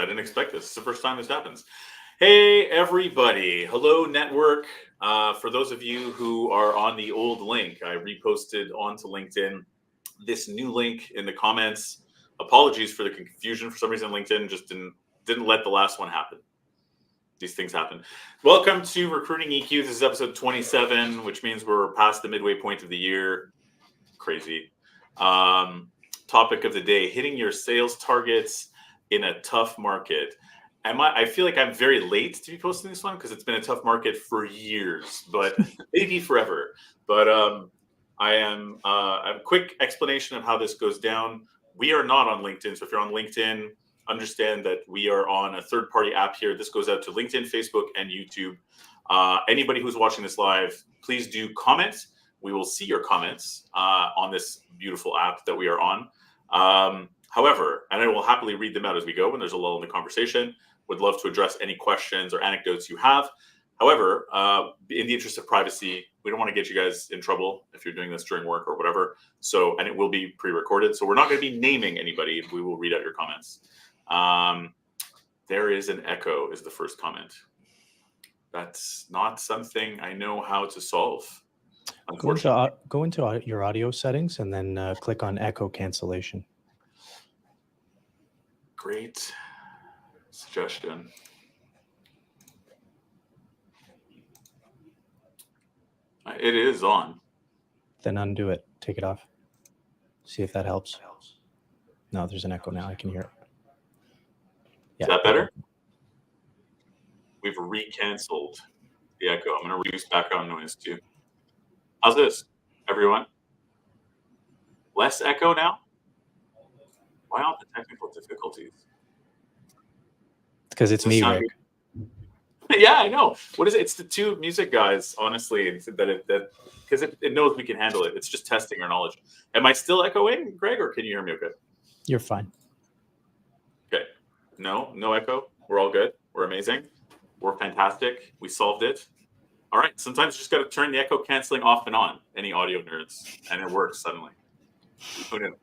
didn't expect this. It's the first time this happens. Hey, everybody. Hello, network. For those of you who are on the old link, I reposted onto LinkedIn this new link in the comments. Apologies for the confusion. For some reason, LinkedIn just didn't let the last one happen. These things happen. Welcome to Recruiting EQ. This is episode 27, which means we're past the midway point of the year. Crazy. Topic of the day, hitting your sales targets in a tough market. I feel like I'm very late to be posting this one because it's been a tough market for years, but maybe forever. But I am a quick explanation of how this goes down. We are not on LinkedIn. So if you're on LinkedIn, understand that we are on a third-party app here. This goes out to LinkedIn, Facebook, and YouTube. Anybody who's watching this live, please do comment. We will see your comments on this beautiful app that we are on. However, and I will happily read them out as we go when there's a lull in the conversation. Would love to address any questions or anecdotes you have. However, in the interest of privacy, we don't want to get you guys in trouble if you're doing this during work or whatever. So, and it will be pre-recorded. So we're not going to be naming anybody. We will read out your comments. There is an echo is the first comment. That's not something I know how to solve. Go into your audio settings and then click on echo cancellation. Great suggestion. It is on. Then undo it. Take it off. See if that helps. No, there's an echo now. I can hear it. Yeah. Is that better? We've re-canceled the echo. I'm going to reduce background noise too. How's this, everyone? Less echo now? Why all the technical difficulties? Because it's me, Rick. Yeah, I know. What is it? It's the two music guys, honestly, that because it knows we can handle it. It's just testing our knowledge. Am I still echoing, Greg, or can you hear me okay? You're fine. Okay. No echo. We're all good. We're amazing. We're fantastic. We solved it. All right. Sometimes you just got to turn the echo canceling off and on, any audio nerds, and it works suddenly. Who knew?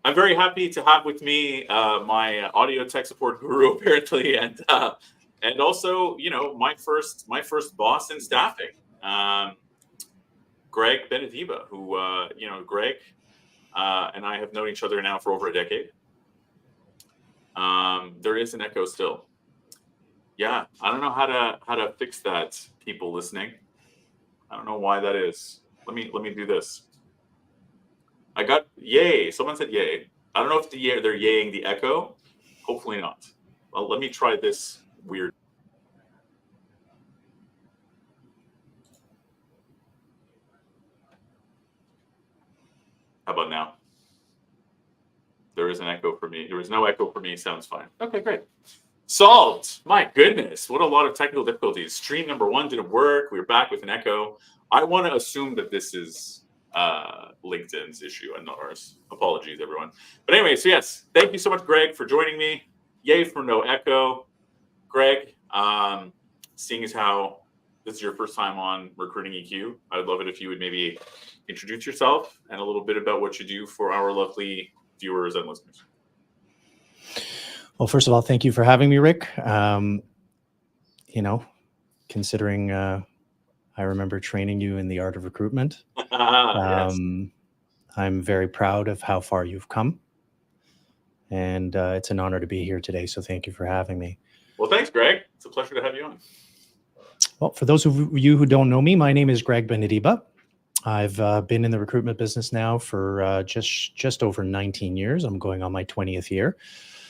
I'm very happy to have with me my audio tech support guru, apparently, and also, you know, my first boss in staffing, Greg Benediba, who Greg and I have known each other now for over a decade. There is an echo still. Yeah, I don't know how to fix that, people listening. I don't know why that is. Let me do this. I got yay. Someone said yay. I don't know if they're yaying the echo. Hopefully not. Well, let me try this weird. How about now? There is an echo for me. There was no echo for me. Sounds fine. Okay, great. Solved. My goodness. What a lot of technical difficulties. Stream number 1 didn't work. We were back with an echo. I want to assume that this is LinkedIn's issue and not ours. Apologies, everyone. But anyway, so yes, thank you so much, Greg, for joining me. Yay for no echo. Greg, seeing as how this is your first time on Recruiting EQ, I would love it if you would maybe introduce yourself and a little bit about what you do for our lovely viewers and listeners. Well, first of all, thank you for having me, Rick. Considering I remember training you in the art of recruitment. Yes. I'm very proud of how far you've come. And it's an honor to be here today. So thank you for having me. Well, thanks, Greg. It's a pleasure to have you on. Well, for those of you who don't know me, my name is Greg Benediba. I've been in the recruitment business now for just over 19 years. I'm going on my 20th year.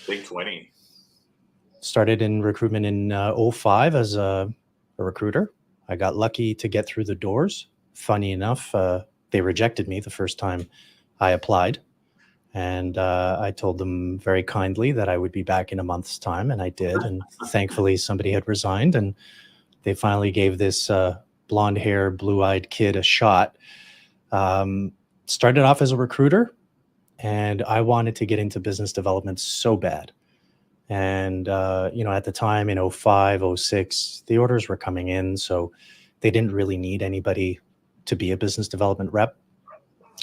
Big 20. Started in recruitment in 2005 as a recruiter. I got lucky to get through the doors. Funny enough, they rejected me the first time I applied. And I told them very kindly that I would be back in a month's time, and I did. And thankfully, somebody had resigned, and they finally gave this blonde hair, blue-eyed kid a shot. Started off as a recruiter, and I wanted to get into business development so bad. And, at the time in 2005, 2006, the orders were coming in, so they didn't really need anybody to be a business development rep.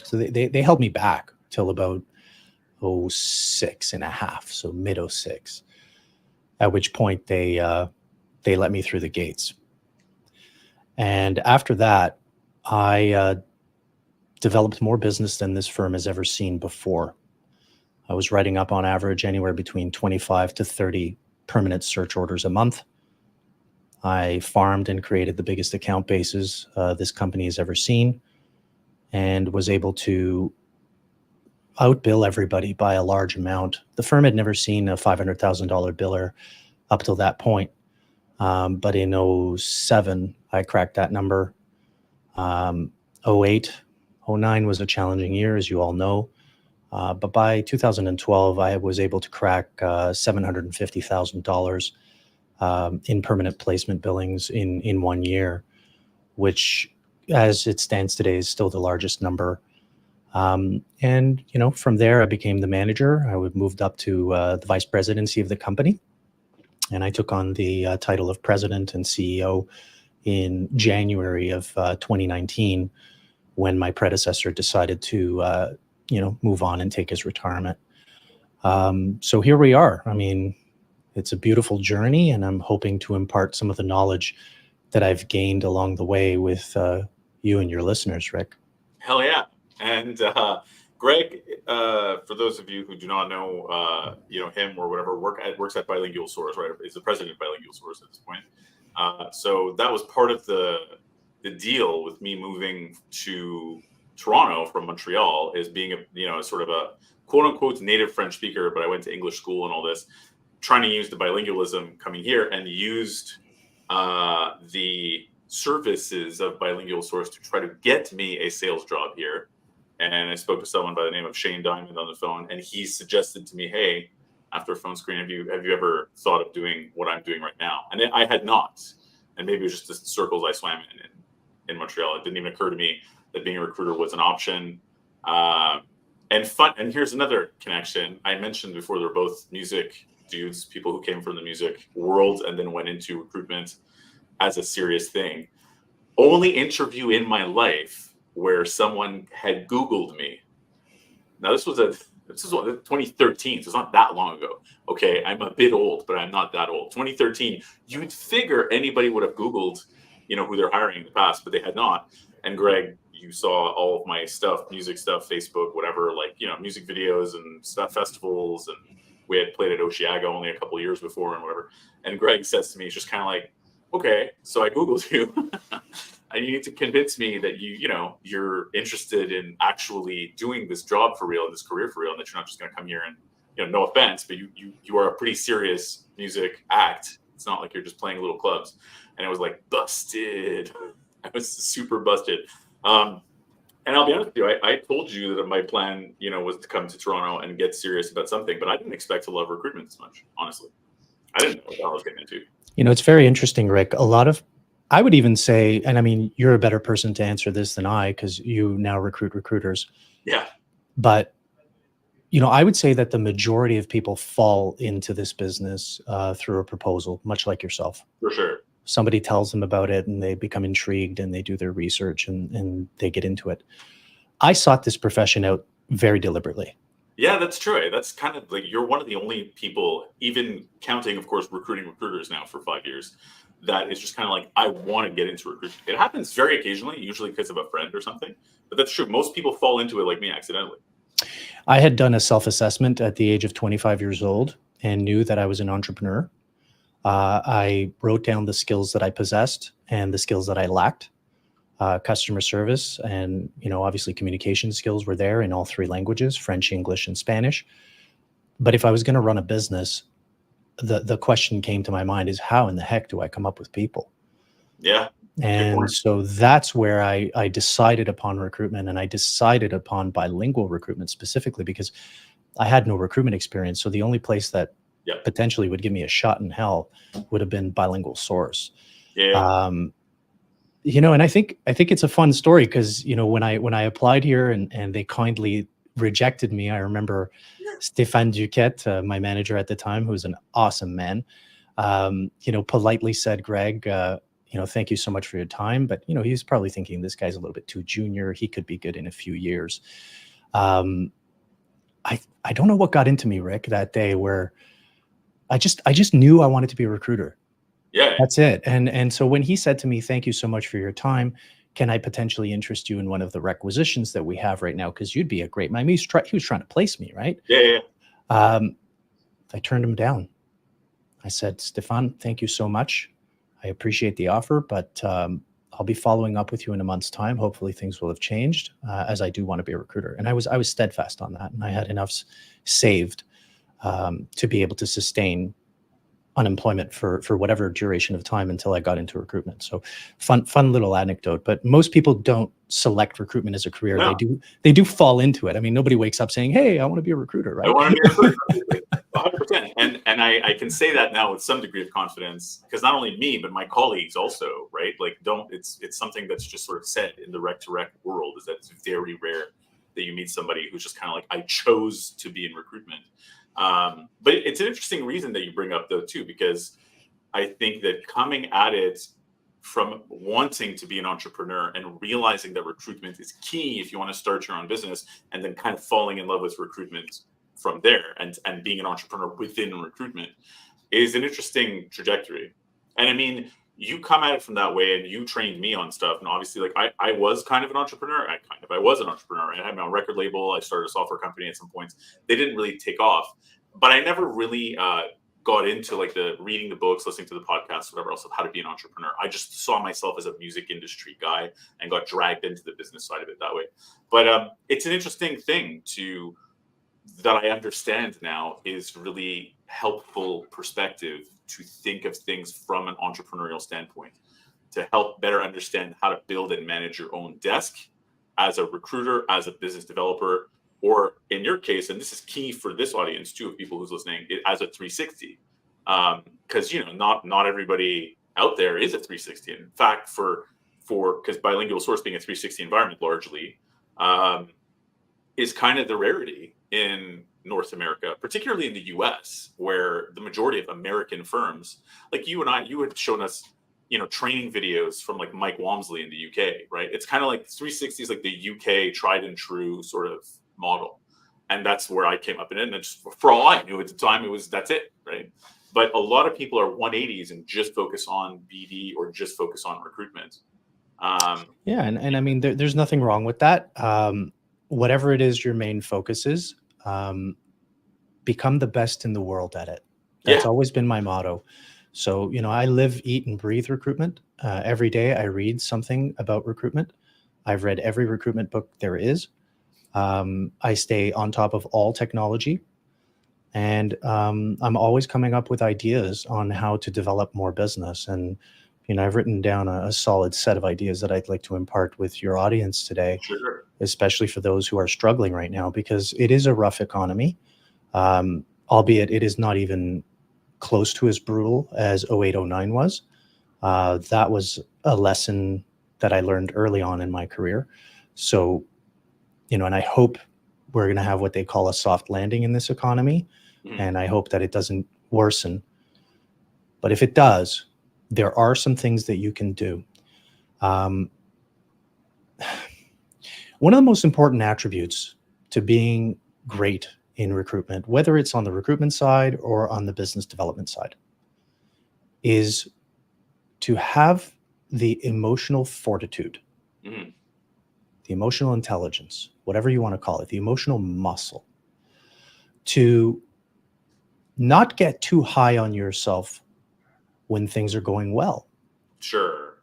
So they held me back till about 06 and a half, so mid 06, at which point they let me through the gates. And after that, I developed more business than this firm has ever seen before. I was writing up on average anywhere between 25 to 30 permanent search orders a month. I farmed and created the biggest account bases this company has ever seen, and was able to outbill everybody by a large amount. The firm had never seen a $500,000 biller up till that point. But in 07, I cracked that number. 08, 09 was a challenging year, as you all know. But by 2012, I was able to crack $750,000 in permanent placement billings in 1 year, which, as it stands today, is still the largest number. And from there, I became the manager. I moved up to the vice presidency of the company, and I took on the title of president and CEO in January of 2019, when my predecessor decided to move on and take his retirement. So here we are. I mean, it's a beautiful journey, and I'm hoping to impart some of the knowledge that I've gained along the way with you and your listeners, Rick. Hell yeah. And Greg, for those of you who do not know, him or whatever, works at Bilingual Source, right? Is the president of Bilingual Source at this point. So that was part of the deal with me moving to Toronto from Montreal, is being sort of a quote unquote native French speaker, but I went to English school and all this, trying to use the bilingualism coming here, and used the services of Bilingual Source to try to get me a sales job here. And I spoke to someone by the name of Shane Diamond on the phone, and he suggested to me, hey, after a phone screen, have you ever thought of doing what I'm doing right now? And I had not. And maybe it was just the circles I swam in Montreal. It didn't even occur to me that being a recruiter was an option. And fun. And here's another connection. I mentioned before, they're both music dudes, people who came from the music world and then went into recruitment as a serious thing. Only interview in my life where someone had Googled me. Now this was 2013, so it's not that long ago. Okay, I'm a bit old, but I'm not that old. 2013, you'd figure anybody would have Googled, who they're hiring in the past, but they had not. And Greg, you saw all of my stuff, music stuff, Facebook, whatever, music videos and stuff, festivals, and we had played at Oshiaga only a couple of years before and whatever. And Greg says to me, it's just kind of like, okay, so I Googled you. And you need to convince me that you're interested in actually doing this job for real, and this career for real, and that you're not just going to come here and, no offense, but you are a pretty serious music act. It's not like you're just playing little clubs. And I was like, busted. I was super busted. And I'll be honest with you, I told you that my plan, was to come to Toronto and get serious about something, but I didn't expect to love recruitment this much, honestly. I didn't know what the hell I was getting into. It's very interesting, Rick. I would even say, and I mean, you're a better person to answer this than I, because you now recruit recruiters. Yeah. But, I would say that the majority of people fall into this business through a proposal, much like yourself. For sure. Somebody tells them about it and they become intrigued and they do their research and they get into it. I sought this profession out very deliberately. Yeah, that's true. That's kind of like, you're one of the only people, even counting, of course, recruiting recruiters now for 5 years, that is just kind of like, I want to get into recruitment. It happens very occasionally, usually because of a friend or something, but that's true. Most people fall into it like me accidentally. I had done a self-assessment at the age of 25 years old and knew that I was an entrepreneur. I wrote down the skills that I possessed and the skills that I lacked. Customer service and, obviously communication skills were there in all three languages, French, English, and Spanish. But if I was going to run a business, the question came to my mind is, how in the heck do I come up with people? Yeah. And so that's where I decided upon recruitment, and I decided upon bilingual recruitment specifically because I had no recruitment experience. So the only place that potentially would give me a shot in hell would have been Bilingual Source. Yeah. And I think it's a fun story because, when I applied here and they kindly rejected me, I remember Stéphane Duquette, my manager at the time, who was an awesome man, politely said, Greg, thank you so much for your time. But, he was probably thinking this guy's a little bit too junior. He could be good in a few years. I don't know what got into me, Rick, that day where I just knew I wanted to be a recruiter. Yeah. That's it. And so when he said to me, "Thank you so much for your time. Can I potentially interest you in one of the requisitions that we have right now? Because you'd be a great." He was trying to place me, right? Yeah. I turned him down. I said, "Stefan, thank you so much. I appreciate the offer, but I'll be following up with you in a month's time. Hopefully things will have changed, as I do want to be a recruiter." And I was steadfast on that, and I had enough saved to be able to sustain unemployment for whatever duration of time until I got into recruitment. So fun little anecdote, but most people don't select recruitment as a career. No. They do fall into it. I mean, nobody wakes up saying, "Hey, I want to be a recruiter," right? I want to be a recruiter. 100%. And I can say that now with some degree of confidence, because not only me, but my colleagues also, right? Like, it's something that's just sort of said in the rec to rec world, is that it's very rare that you meet somebody who's just kind of like, I chose to be in recruitment. But it's an interesting reason that you bring up, though, too, because I think that coming at it from wanting to be an entrepreneur and realizing that recruitment is key if you want to start your own business, and then kind of falling in love with recruitment from there, and being an entrepreneur within recruitment, is an interesting trajectory. And I mean, you come at it from that way, and you trained me on stuff. And obviously, like, I was kind of an entrepreneur. I was an entrepreneur. I had my own record label. I started a software company at some points. They didn't really take off, but I never really got into like the reading the books, listening to the podcasts, whatever else, of how to be an entrepreneur. I just saw myself as a music industry guy and got dragged into the business side of it that way. But it's an interesting thing that I understand now, is really helpful perspective to think of things from an entrepreneurial standpoint, to help better understand how to build and manage your own desk as a recruiter, as a business developer, or in your case, and this is key for this audience too, of people who's listening, as a 360. Because not everybody out there is a 360. In fact, because bilingual source being a 360 environment largely is kind of the rarity in North America, particularly in the US, where the majority of American firms, like you had shown us, training videos from like Mike Walmsley in the UK, right? It's kind of like 360 is like the UK tried and true sort of model. And that's where I came up in it. And just, for all I knew at the time, that's it, right? But a lot of people are 180s and just focus on BD or just focus on recruitment. Yeah. And I mean, there's nothing wrong with that. Whatever it is your main focus is, become the best in the world at it. That's always been my motto. So, I live, eat, and breathe recruitment. Every day I read something about recruitment. I've read every recruitment book there is. I stay on top of all technology. And I'm always coming up with ideas on how to develop more business. And, I've written down a solid set of ideas that I'd like to impart with your audience today, Sure. Especially for those who are struggling right now, because it is a rough economy, albeit it is not even close to as brutal as 0809 was. That was a lesson that I learned early on in my career. So, and I hope we're going to have what they call a soft landing in this economy. Mm-hmm. And I hope that it doesn't worsen. But if it does, there are some things that you can do. One of the most important attributes to being great in recruitment, whether it's on the recruitment side or on the business development side, is to have the emotional fortitude, the emotional intelligence, whatever you want to call it, the emotional muscle, to not get too high on yourself when things are going well. Sure.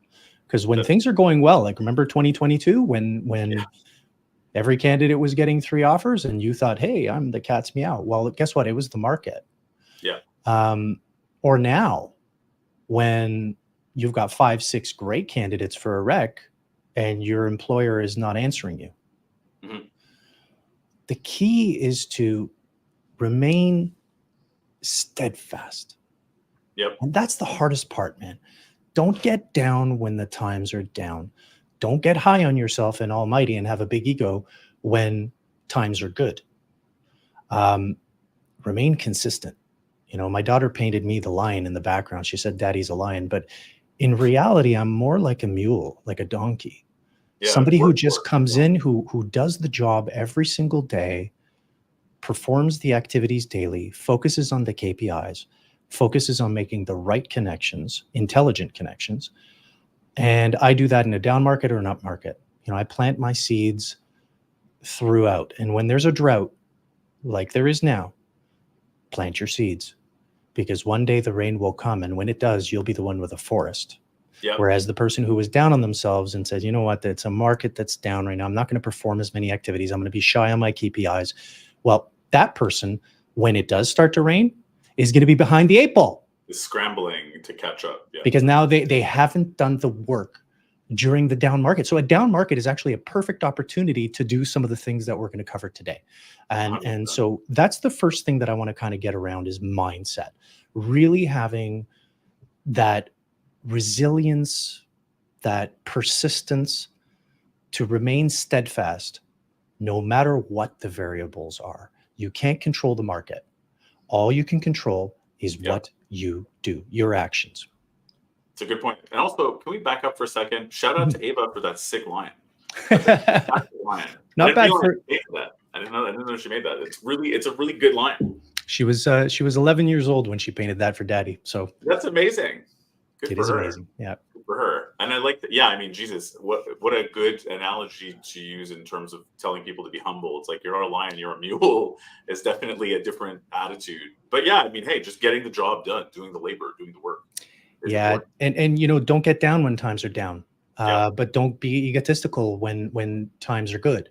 Because when things are going well, like remember 2022 when every candidate was getting 3 offers and you thought, hey, I'm the cat's meow. Well, guess what? It was the market. Yeah. Or now when you've got 5, 6 great candidates for a rec and your employer is not answering you. Mm-hmm. The key is to remain steadfast. Yep. And that's the hardest part, man. Don't get down when the times are down. Don't get high on yourself and almighty and have a big ego when times are good. Remain consistent. My daughter painted me the lion in the background. She said, Daddy's a lion. But in reality, I'm more like a mule, like a donkey. Yeah, somebody who just comes in, who does the job every single day, performs the activities daily, focuses on the KPIs, focuses on making the right connections, intelligent connections. And I do that in a down market or an up market. I plant my seeds throughout. And when there's a drought, like there is now, plant your seeds, because one day the rain will come. And when it does, you'll be the one with a forest. Yep. Whereas the person who was down on themselves and said, you know what, it's a market that's down right now, I'm not going to perform as many activities, I'm going to be shy on my KPIs. Well, that person, when it does start to rain, is going to be behind the 8 ball. Is scrambling to catch up. Yeah. Because now they haven't done the work during the down market. So a down market is actually a perfect opportunity to do some of the things that we're going to cover today. And so that's the first thing that I want to kind of get around is mindset. Really having that resilience, that persistence to remain steadfast no matter what the variables are. You can't control the market. All you can control is what you do, your actions. It's a good point. And also, can we back up for a second? Shout out to Ava for that sick line. Line. Not bad for that. I didn't know she made that. It's a really good line. She was 11 years old when she painted that for Daddy. So that's amazing. It is amazing. Yeah. Good for her. And I like that. Yeah. I mean, Jesus, what a good analogy to use in terms of telling people to be humble. It's like, you're not a lion, you're a mule. It's definitely a different attitude. But yeah, I mean, hey, just getting the job done, doing the labor, doing the work. Yeah. And don't get down when times are down. But don't be egotistical when times are good.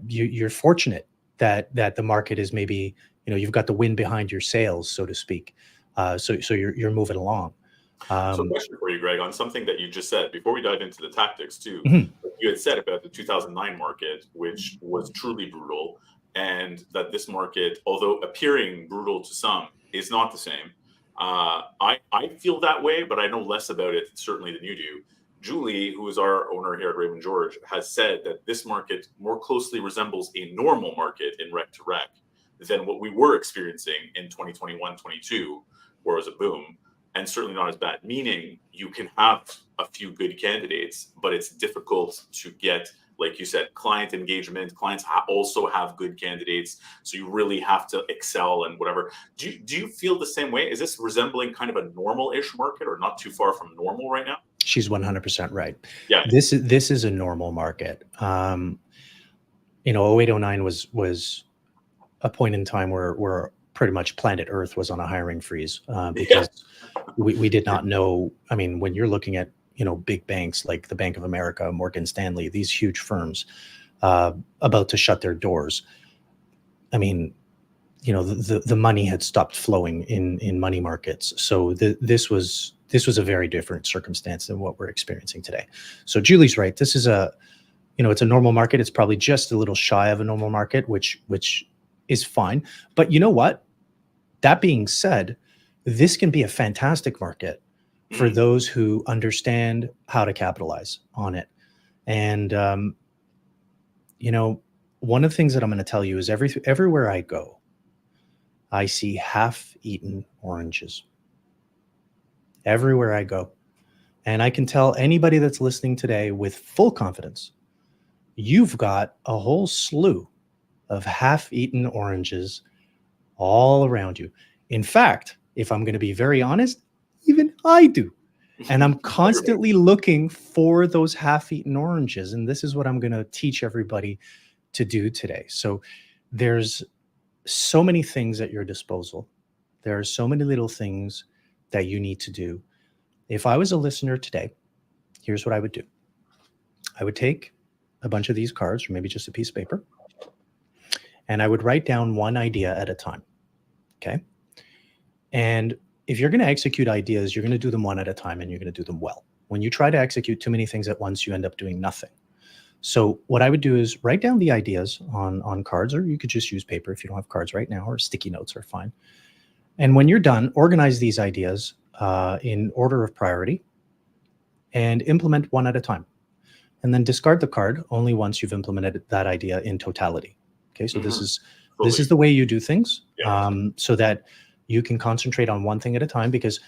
You're fortunate that the market is maybe, you've got the wind behind your sails, so to speak. So you're moving along. So a question for you, Greg, on something that you just said before we dive into the tactics too. You had said about the 2009 market, which was truly brutal, and that this market, although appearing brutal to some, is not the same. I feel that way, but I know less about it certainly than you do. Julie, who is our owner here at Raymond George, has said that this market more closely resembles a normal market in rec to rec than what we were experiencing in 2021-22, where it was a boom. And certainly not as bad, meaning you can have a few good candidates, but it's difficult to get, like you said, client engagement. Clients also have good candidates. So you really have to excel and whatever. Do you feel the same way? Is this resembling kind of a normal-ish market or not too far from normal right now? She's 100% right. Yeah. This is a normal market. 0809 was a point in time where pretty much planet Earth was on a hiring freeze because we did not know. I mean, when you're looking at, big banks like the Bank of America, Morgan Stanley, these huge firms about to shut their doors. I mean, the money had stopped flowing in money markets. So this was a very different circumstance than what we're experiencing today. So Julie's right. This is it's a normal market. It's probably just a little shy of a normal market, which is fine. But you know what? That being said, this can be a fantastic market for those who understand how to capitalize on it. And, one of the things that I'm going to tell you is everywhere I go, I see half-eaten oranges. Everywhere I go. And I can tell anybody that's listening today with full confidence, you've got a whole slew of half-eaten oranges all around you. In fact, if I'm going to be very honest, even I do. And I'm constantly looking for those half-eaten oranges. And this is what I'm going to teach everybody to do today. So there's so many things at your disposal. There are so many little things that you need to do. If I was a listener today, here's what I would do. I would take a bunch of these cards, or maybe just a piece of paper, and I would write down one idea at a time. Okay. And if you're going to execute ideas, you're going to do them one at a time and you're going to do them well. When you try to execute too many things at once, you end up doing nothing. So what I would do is write down the ideas on cards, or you could just use paper if you don't have cards right now, or sticky notes are fine. And when you're done, organize these ideas in order of priority and implement one at a time. And then discard the card only once you've implemented that idea in totality. Okay, so this is the way you do things, so that you can concentrate on one thing at a time, because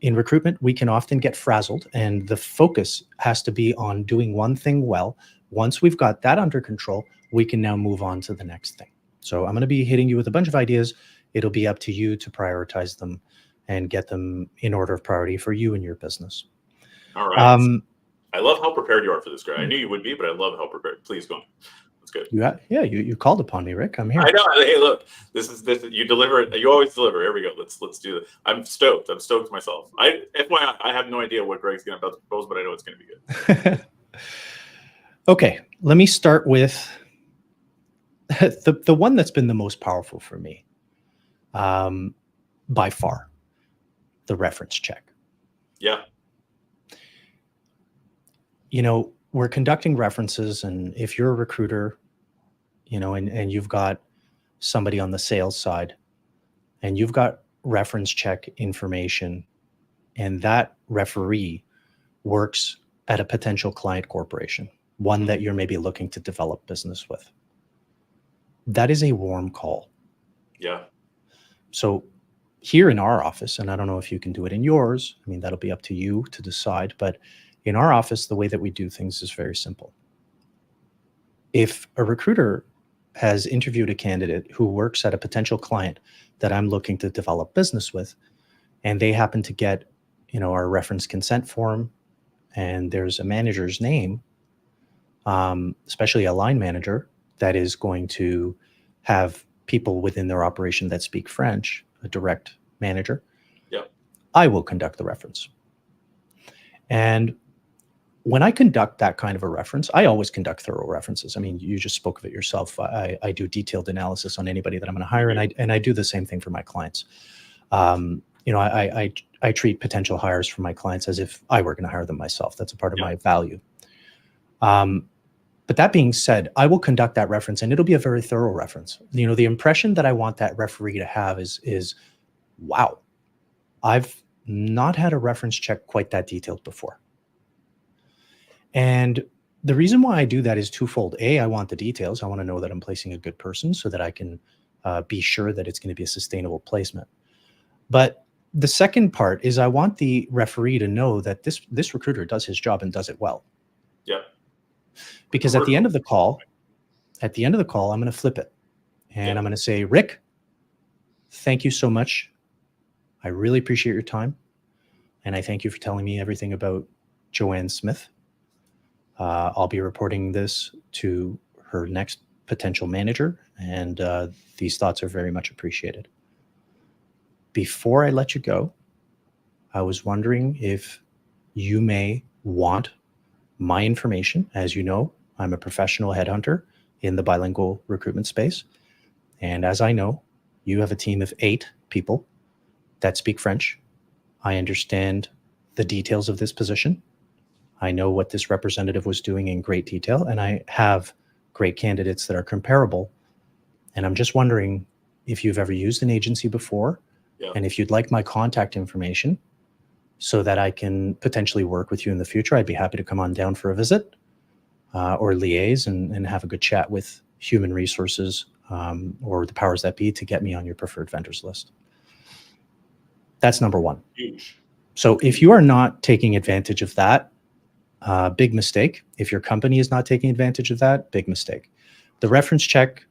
in recruitment, we can often get frazzled and the focus has to be on doing one thing well. Once we've got that under control, we can now move on to the next thing. So I'm going to be hitting you with a bunch of ideas. It'll be up to you to prioritize them and get them in order of priority for you and your business. All right. I love how prepared you are for this, Greg. I knew you would be, but I love how prepared. Please go on. That's good. You called upon me, Rick. I'm here. I know. Hey, look, this. You deliver it. You always deliver. Here we go. Let's do it. I'm stoked. I'm stoked myself. FYI, I have no idea what Greg's going to propose, but I know it's going to be good. Okay, let me start with the one that's been the most powerful for me, by far, the reference check. Yeah. We're conducting references, and if you're a recruiter, and you've got somebody on the sales side, and you've got reference check information, and that referee works at a potential client corporation, one that you're maybe looking to develop business with, that is a warm call. Yeah. So here in our office, and I don't know if you can do it in yours, I mean, that'll be up to you to decide, but in our office, the way that we do things is very simple. If a recruiter has interviewed a candidate who works at a potential client that I'm looking to develop business with, and they happen to get, our reference consent form, and there's a manager's name, especially a line manager that is going to have people within their operation that speak French, a direct manager, I will conduct the reference. And when I conduct that kind of a reference, I always conduct thorough references. I mean, you just spoke of it yourself. I do detailed analysis on anybody that I'm going to hire, and I do the same thing for my clients. I treat potential hires for my clients as if I were going to hire them myself. That's a part of my value. But that being said, I will conduct that reference, and it'll be a very thorough reference. The impression that I want that referee to have is, wow, I've not had a reference check quite that detailed before. And the reason why I do that is twofold. A, I want the details. I want to know that I'm placing a good person so that I can be sure that it's going to be a sustainable placement. But the second part is I want the referee to know that this recruiter does his job and does it well. Yeah. Because at the end of the call, I'm going to flip it. And I'm going to say, Rick, thank you so much. I really appreciate your time. And I thank you for telling me everything about Joanne Smith. I'll be reporting this to her next potential manager, and these thoughts are very much appreciated. Before I let you go, I was wondering if you may want my information. As you know, I'm a professional headhunter in the bilingual recruitment space. And as I know, you have a team of 8 people that speak French. I understand the details of this position. I know what this representative was doing in great detail, and I have great candidates that are comparable. And I'm just wondering if you've ever used an agency before, and if you'd like my contact information so that I can potentially work with you in the future. I'd be happy to come on down for a visit or liaise and have a good chat with human resources or the powers that be to get me on your preferred vendors list. That's number one. Huge. So if you are not taking advantage of that, big mistake. If your company is not taking advantage of that, big mistake. The reference check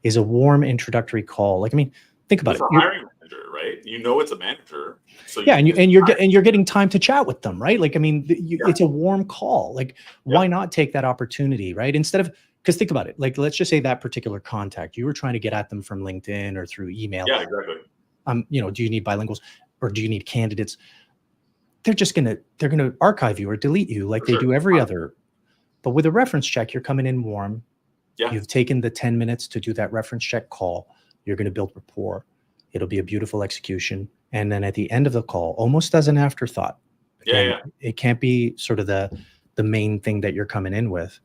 is a warm introductory call. Think about it. It's a hiring manager, right? It's a manager. So you're getting time to chat with them, right? It's a warm call. Why not take that opportunity, right? Because think about it. Let's just say that particular contact, you were trying to get at them from LinkedIn or through email. Yeah, exactly. Do you need bilinguals or do you need candidates? They're going to archive you or delete you like they do every other. But with a reference check, you're coming in warm. Yeah. You've taken the 10 minutes to do that reference check call. You're going to build rapport. It'll be a beautiful execution. And then at the end of the call, almost as an afterthought, it can't be sort of the main thing that you're coming in with.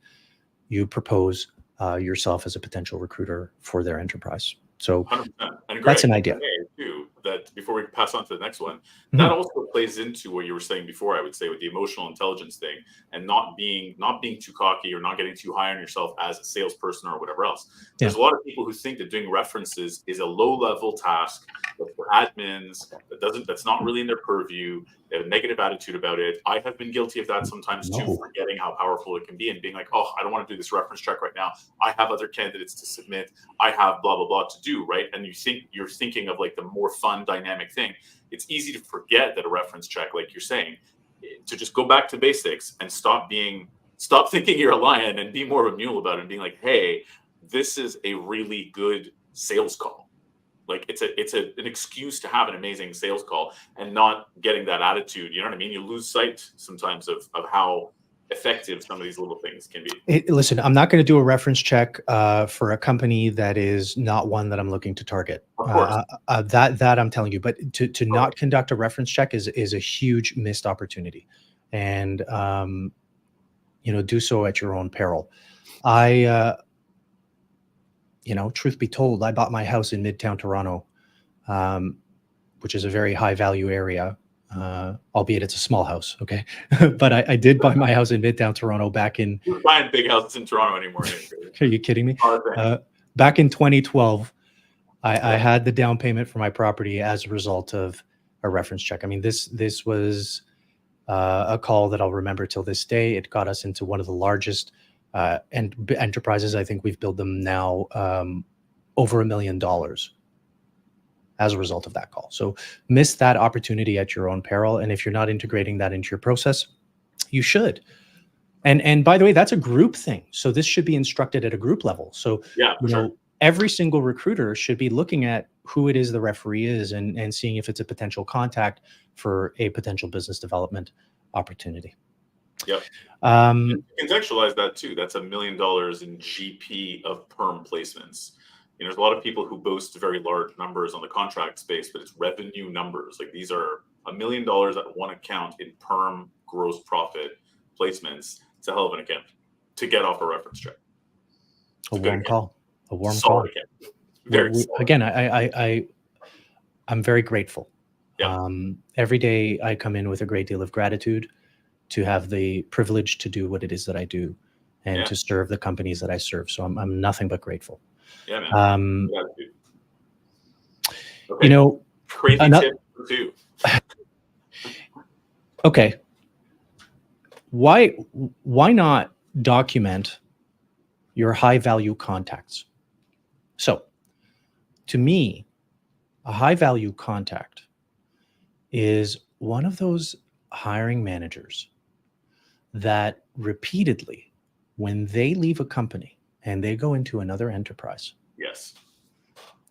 You propose yourself as a potential recruiter for their enterprise. So 100%. And that's an idea. Too. that before we pass on to the next one, Mhm. that also plays into what you were saying before, I would say, with the emotional intelligence thing, and not being too cocky or not getting too high on yourself as a salesperson or whatever else. Yeah. There's a lot of people who think that doing references is a low level task that's for admins, that's not really in their purview. They have a negative attitude about it. I have been guilty of that sometimes too, No. forgetting how powerful it can be and being like, oh, I don't want to do this reference check right now. I have other candidates to submit. I have blah blah blah to do, right? And you're thinking of like the more fun, dynamic thing. It's easy to forget that a reference check, like you're saying, to just go back to basics and stop thinking you're a lion and be more of a mule about it and being like, hey, this is a really good sales call. Like it's an excuse to have an amazing sales call and not getting that attitude. You know what I mean? You lose sight sometimes of how effective some of these little things can be. Listen, I'm not going to do a reference check for a company that is not one that I'm looking to target. Of course. That I'm telling you. But to not conduct a reference check is a huge missed opportunity, and do so at your own peril. Truth be told, I bought my house in Midtown Toronto, which is a very high value area. Albeit it's a small house, okay? But I did buy my house in Midtown Toronto back in... You're buying big houses in Toronto anymore. Are you kidding me? Back in 2012, I had the down payment for my property as a result of a reference check. I mean, this was a call that I'll remember till this day. It got us into one of the largest enterprises. I think we've built them now over $1 million as a result of that call. So miss that opportunity at your own peril. And if you're not integrating that into your process, you should. And by the way, that's a group thing. So this should be instructed at a group level. So every single recruiter should be looking at who it is the referee is and seeing if it's a potential contact for a potential business development opportunity. Yep. Contextualize that too. That's $1 million in GP of perm placements. There's a lot of people who boast very large numbers on the contract space, but it's revenue numbers. Like these are $1 million at one account in perm gross profit placements. It's a hell of an account to get off a reference check. A warm call. Again, I'm very grateful. Yeah. Every day I come in with a great deal of gratitude to have the privilege to do what it is that I do and to serve the companies that I serve. So I'm nothing but grateful. Yeah, man. Okay. Crazy tip too. Okay. Why not document your high value contacts? So to me, a high value contact is one of those hiring managers that repeatedly, when they leave a company and they go into another enterprise, yes,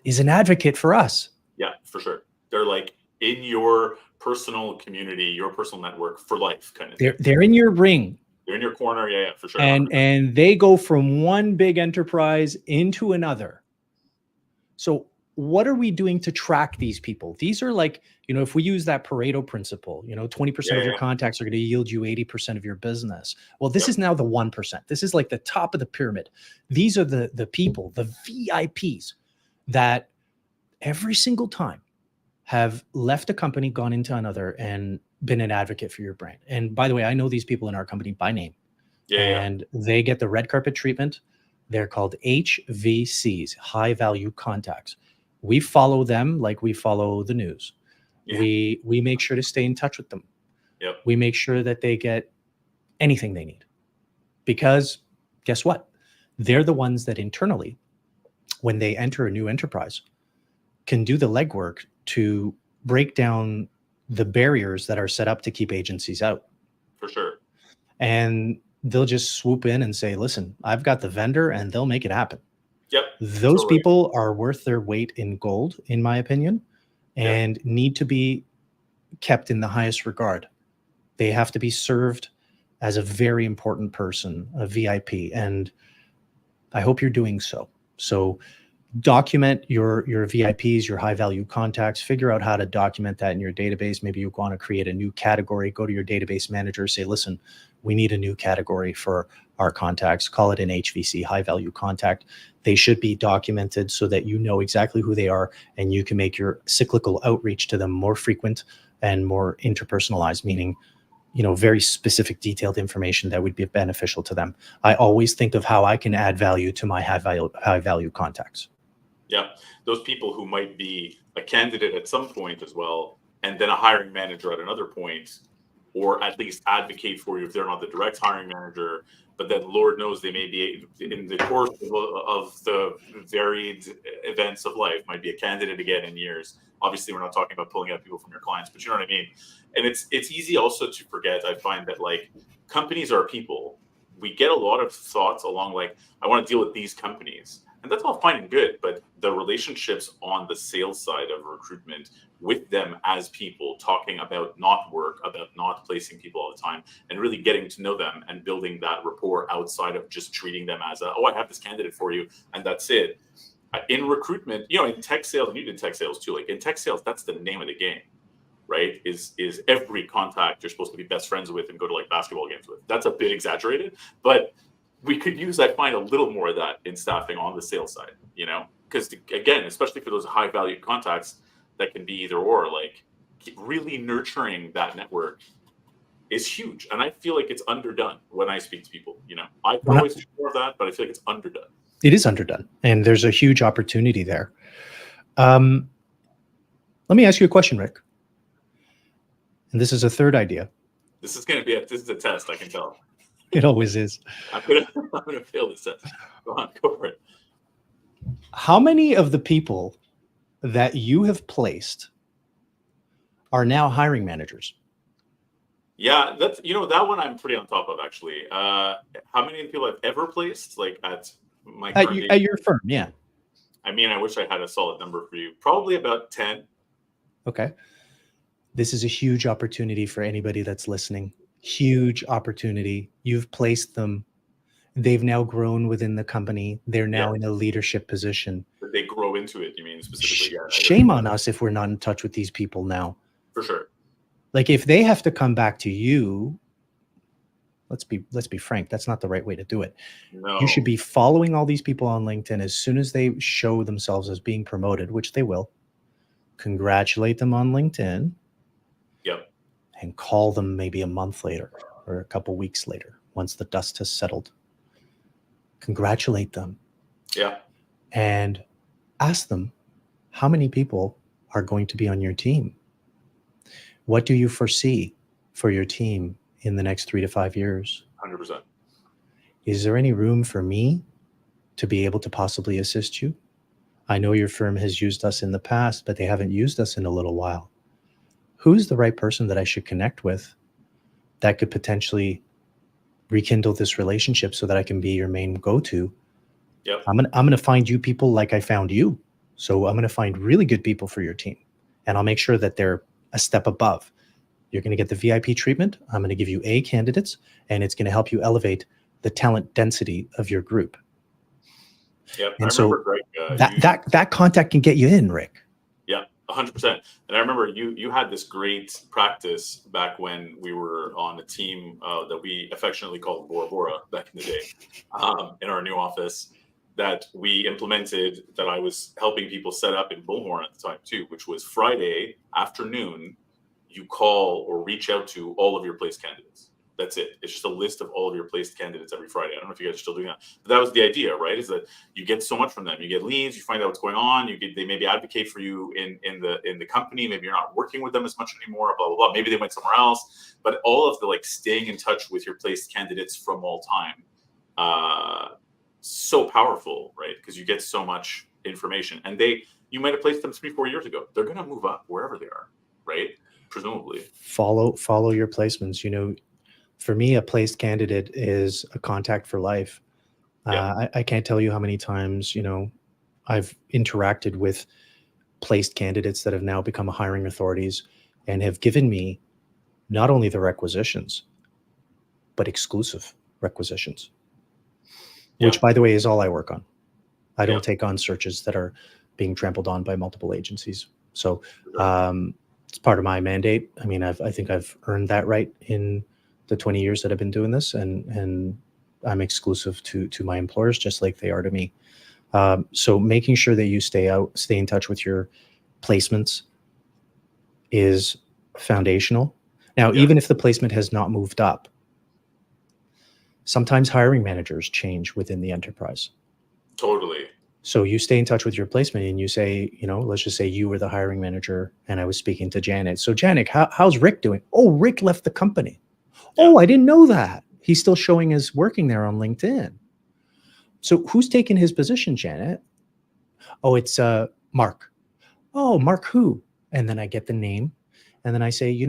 is an advocate for us. Yeah, for sure. They're like in your personal community, your personal network for life, kind of. They're in your ring. They're in your corner, yeah, for sure. And they go from one big enterprise into another. So what are we doing to track these people? These are like, if we use that Pareto principle, 20% of your contacts are going to yield you 80% of your business. Well, this is now the 1%. This is like the top of the pyramid. These are the people, the VIPs that every single time have left a company, gone into another, and been an advocate for your brand. And by the way, I know these people in our company by name. And they get the red carpet treatment. They're called HVCs, high value contacts. We follow them like we follow the news. Yeah. We make sure to stay in touch with them. Yep. We make sure that they get anything they need. Because guess what? They're the ones that internally, when they enter a new enterprise, can do the legwork to break down the barriers that are set up to keep agencies out. For sure. And they'll just swoop in and say, listen, I've got the vendor, and they'll make it happen. Yep. Those people are worth their weight in gold, in my opinion, and need to be kept in the highest regard. They have to be served as a very important person, a VIP. And I hope you're doing so. So document your VIPs, your high value contacts, figure out how to document that in your database. Maybe you want to create a new category, go to your database manager, say, listen, we need a new category for our contacts, call it an HVC, high value contact. They should be documented so that you know exactly who they are, and you can make your cyclical outreach to them more frequent and more interpersonalized, meaning, very specific, detailed information that would be beneficial to them. I always think of how I can add value to my high value contacts. Yeah, those people who might be a candidate at some point as well, and then a hiring manager at another point, or at least advocate for you if they're not the direct hiring manager. But then, Lord knows, they may be in the course of the varied events of life, might be a candidate again in years. Obviously, we're not talking about pulling out people from your clients, but you know what I mean. And it's easy also to forget. I find that like companies are people. We get a lot of thoughts along like, I want to deal with these companies. And that's all fine and good, but the relationships on the sales side of recruitment with them as people, talking about not work, about not placing people all the time, and really getting to know them and building that rapport outside of just treating them as I have this candidate for you, and that's it. In recruitment, in tech sales, and you did tech sales too, like in tech sales, that's the name of the game, right? Is every contact you're supposed to be best friends with and go to like basketball games with. That's a bit exaggerated, but we could use, I find, a little more of that in staffing on the sales side, because again, especially for those high value contacts that can be either or, like really nurturing that network is huge. And I feel like it's underdone when I speak to people, I can always do more of that, but I feel like it's underdone. It is underdone. And there's a huge opportunity there. Let me ask you a question, Rick. And this is a third idea. This is going to be this is a test, I can tell. It always is. I'm gonna fail this test. Go on, go for it. How many of the people that you have placed are now hiring managers? Yeah, that's that one I'm pretty on top of actually. How many people I've ever placed, like at my at your firm? Yeah. I mean, I wish I had a solid number for you. Probably about 10. Okay. This is a huge opportunity for anybody that's listening. Huge opportunity. You've placed them. They've now grown within the company. They're now in a leadership position. But they grow into it, you mean specifically? Shame on us if we're not in touch with these people now. For sure. Like if they have to come back to you, let's be frank, that's not the right way to do it. No. You should be following all these people on LinkedIn as soon as they show themselves as being promoted, which they will. Congratulate them on LinkedIn. Yep. And call them maybe a month later or a couple weeks later, once the dust has settled. Congratulate them. Yeah. And ask them, how many people are going to be on your team? What do you foresee for your team in the next 3 to 5 years? 100%. Is there any room for me to be able to possibly assist you? I know your firm has used us in the past, but they haven't used us in a little while. Who's the right person that I should connect with that could potentially rekindle this relationship so that I can be your main go-to? Yep. I'm gonna find you people like I found you. So I'm gonna find really good people for your team, and I'll make sure that they're a step above. You're gonna get the VIP treatment. I'm gonna give you A candidates, and it's gonna help you elevate the talent density of your group. Yep. And I remember, Greg, that contact can get you in, Rick. Yeah, 100%. And I remember you had this great practice back when we were on a team that we affectionately called Bora Bora back in the day, in our new office, that we implemented, that I was helping people set up in Bullhorn at the time too, which was Friday afternoon, you call or reach out to all of your placed candidates. That's it. It's just a list of all of your placed candidates every Friday. I don't know if you guys are still doing that, but that was the idea, right? Is that you get so much from them. You get leads, you find out what's going on. They maybe advocate for you in the company. Maybe you're not working with them as much anymore. Blah blah blah. Maybe they went somewhere else. But all of the like staying in touch with your placed candidates from all time, so powerful, right? Because you get so much information, and you might have placed them 3-4 years ago. They're gonna move up wherever they are, right? Presumably. Follow your placements. For me, a placed candidate is a contact for life. Yeah. I can't tell you how many times, I've interacted with placed candidates that have now become hiring authorities and have given me not only the requisitions, but exclusive requisitions, which, by the way, is all I work on. I don't take on searches that are being trampled on by multiple agencies. So it's part of my mandate. I mean, I think I've earned that right in the 20 years that I've been doing this, and I'm exclusive to my employers, just like they are to me. So making sure that you stay in touch with your placements is foundational. Now, even if the placement has not moved up, sometimes hiring managers change within the enterprise. Totally. So you stay in touch with your placement and you say, let's just say you were the hiring manager and I was speaking to Janet. So Janet, how's Rick doing? Oh, Rick left the company. Yeah. Oh, I didn't know that. He's still showing as working there on LinkedIn. So who's taken his position, Janet? Oh, it's Mark. Oh, Mark who? And then I get the name. And then I say,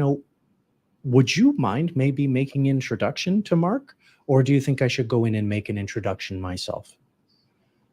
would you mind maybe making an introduction to Mark? Or do you think I should go in and make an introduction myself?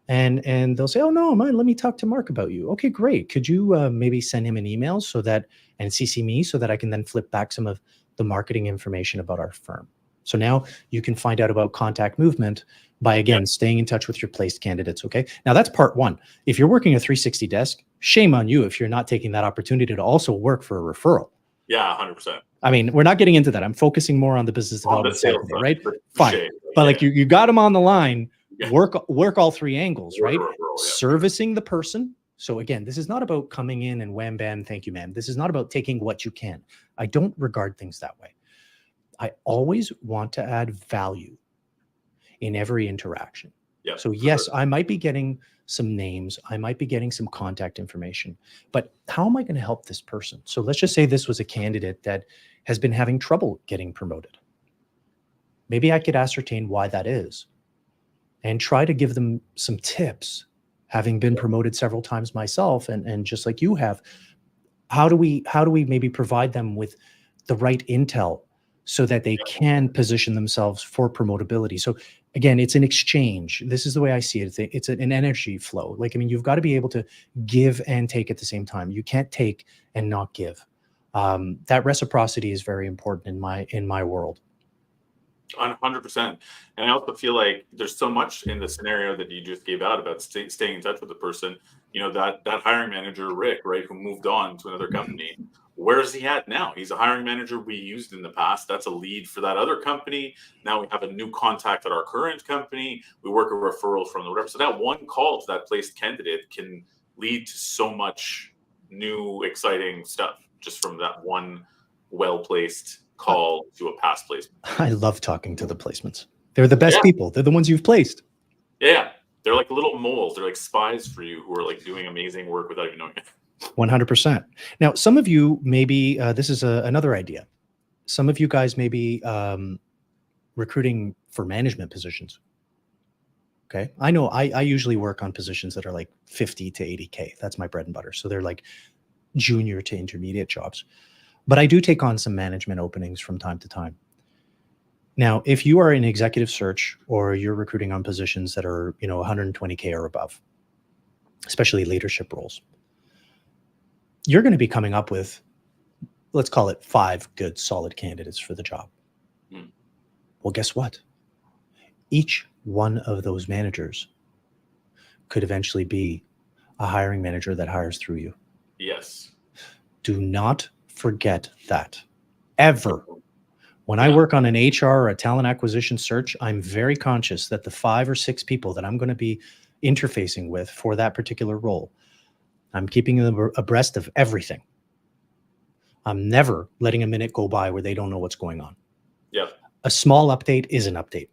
And they'll say, oh, no, mind, let me talk to Mark about you. Okay, great. Could you maybe send him an email and CC me so that I can then flip back some of the marketing information about our firm? So now you can find out about contact movement by, again, staying in touch with your placed candidates, okay? Now that's part one. If you're working a 360 desk, shame on you if you're not taking that opportunity to also work for a referral. Yeah, 100%. I mean, we're not getting into that. I'm focusing more on the business development side, right? Fine. Shame. But like you got them on the line, work all three angles, right? Servicing the person. So again, this is not about coming in and wham, bam, thank you, ma'am. This is not about taking what you can. I don't regard things that way. I always want to add value in every interaction. Yeah, so yes, I might be getting some names. I might be getting some contact information, but how am I going to help this person? So let's just say this was a candidate that has been having trouble getting promoted. Maybe I could ascertain why that is and try to give them some tips, having been promoted several times myself. And just like you have, how do we maybe provide them with the right intel so that they can position themselves for promotability? So again, it's an exchange. This is the way I see it. It's an energy flow. Like, I mean, you've got to be able to give and take at the same time. You can't take and not give. That reciprocity is very important in my world. 100%. And I also feel like there's so much in the scenario that you just gave out about staying in touch with the person. That hiring manager, Rick, right, who moved on to another company. Where is he at now? He's a hiring manager we used in the past. That's a lead for that other company. Now we have a new contact at our current company. We work a referral from the whatever. So that one call to that placed candidate can lead to so much new, exciting stuff just from that one well-placed call to a past placement. I love talking to the placements. They're the best people. They're the ones you've placed. Yeah. They're like little moles. They're like spies for you who are like doing amazing work without even knowing it. 100%. Now, some of you maybe, this is another idea. Some of you guys may be recruiting for management positions. Okay. I know I usually work on positions that are like 50 to 80K. That's my bread and butter. So they're like junior to intermediate jobs. But I do take on some management openings from time to time. Now, if you are in executive search or you're recruiting on positions that are, 120K or above, especially leadership roles, you're going to be coming up with, let's call it 5 good, solid candidates for the job. Well, guess what? Each one of those managers could eventually be a hiring manager that hires through you. Yes. Do not forget that ever. When I work on an HR or a talent acquisition search, I'm very conscious that the 5 or 6 people that I'm going to be interfacing with for that particular role, I'm keeping them abreast of everything. I'm never letting a minute go by where they don't know what's going on. Yeah. A small update is an update,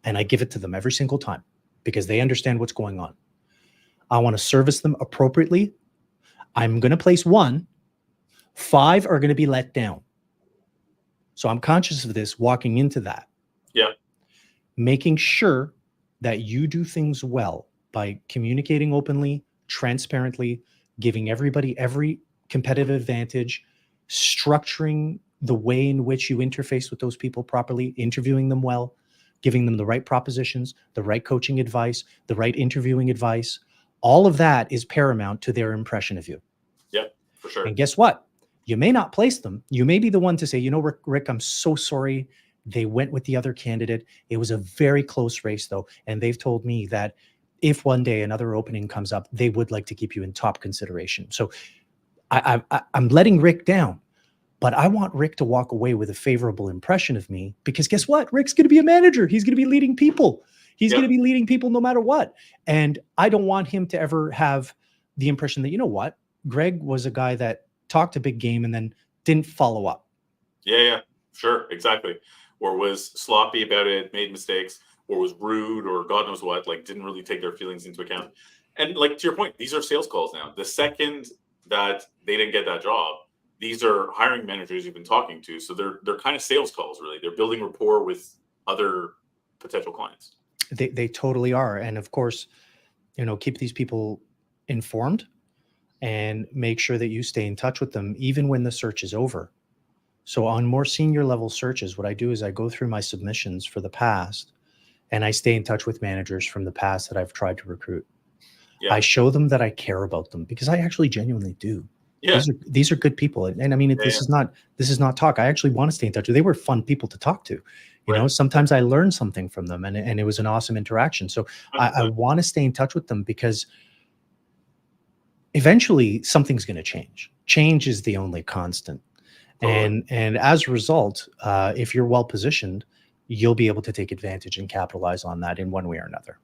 and I give it to them every single time because they understand what's going on. I want to service them appropriately. I'm going to place 1. 5 are going to be let down. So I'm conscious of this walking into that. Yeah. Making sure that you do things well by communicating openly, transparently, giving everybody every competitive advantage, structuring the way in which you interface with those people properly, interviewing them well, giving them the right propositions, the right coaching advice, the right interviewing advice. All of that is paramount to their impression of you. Yeah, for sure. And guess what? You may not place them. You may be the one to say, Rick, I'm so sorry. They went with the other candidate. It was a very close race, though. And they've told me that if one day another opening comes up, they would like to keep you in top consideration. So I'm letting Rick down, but I want Rick to walk away with a favorable impression of me, because guess what? Rick's going to be a manager. He's going to be leading people. He's going to be leading people no matter what. And I don't want him to ever have the impression that, you know what, Greg was a guy that talked a big game and then didn't follow up. Yeah, sure, exactly. Or was sloppy about it, made mistakes, or was rude, or God knows what, like didn't really take their feelings into account. And like to your point, these are sales calls now. The second that they didn't get that job, these are hiring managers you've been talking to. So they're kind of sales calls, really. They're building rapport with other potential clients. They totally are. And of course, keep these people informed and make sure that you stay in touch with them even when the search is over. So on more senior level searches, what I do is I go through my submissions for the past and I stay in touch with managers from the past that I've tried to recruit. Yeah. I show them that I care about them, because I actually genuinely do. Yeah. These are good people. And I mean, this is not talk. I actually want to stay in touch with. They were fun people to talk to. You know, sometimes I learned something from them, and it was an awesome interaction. So I want to stay in touch with them, because eventually something's going to change. Change is the only constant. Totally. And as a result, if you're well positioned, you'll be able to take advantage and capitalize on that in one way or another.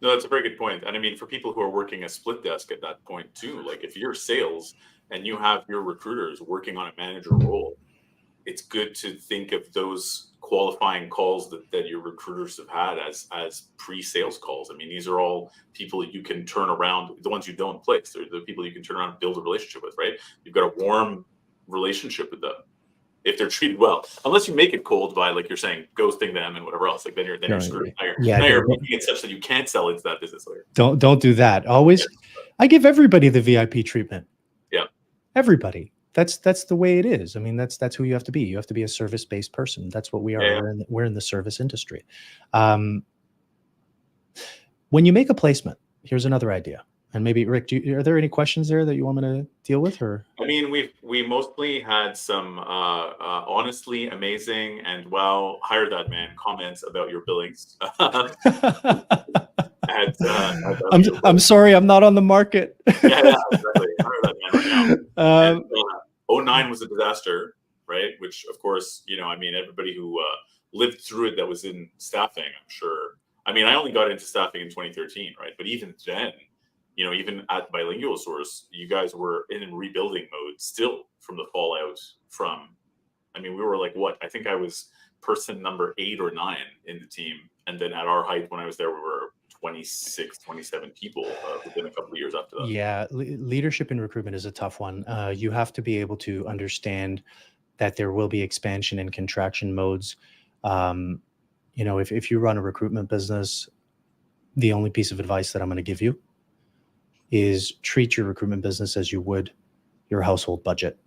No, that's a very good point. And I mean, for people who are working a split desk at that point too, like if you're sales and you have your recruiters working on a manager role, it's good to think of those qualifying calls that your recruiters have had as pre-sales calls. I mean, these are all people you can turn around. The ones you don't place, they're the people you can turn around and build a relationship with, right? You've got a warm relationship with them if they're treated well, unless you make it cold by, like you're saying, ghosting them and whatever else. Like then you're screwed. Now you're making it such that you can't sell into that business later. Don't do that. Always, I give everybody the VIP treatment. Yeah, everybody. That's the way it is. I mean, that's who you have to be. You have to be a service-based person. That's what we are. Yeah. We're in the service industry. When you make a placement, here's another idea. And maybe Rick, are there any questions there that you want me to deal with? Or I mean, we mostly had some honestly amazing and wow, hire that man comments about your billings. I'm sorry, I'm not on the market. Yeah, exactly. Hire that man right now. 09 was a disaster, right? Which, of course, I mean, everybody who lived through it that was in staffing, I'm sure. I mean, I only got into staffing in 2013, right? But even then, even at Bilingual Source, you guys were in rebuilding mode still from the fallout from, I mean, we were like, what? I think I was person number 8 or 9 in the team. And then at our height, when I was there, we were 26, 27 people within a couple of years after that. Yeah, leadership in recruitment is a tough one. You have to be able to understand that there will be expansion and contraction modes. If you run a recruitment business, the only piece of advice that I'm going to give you is treat your recruitment business as you would your household budget.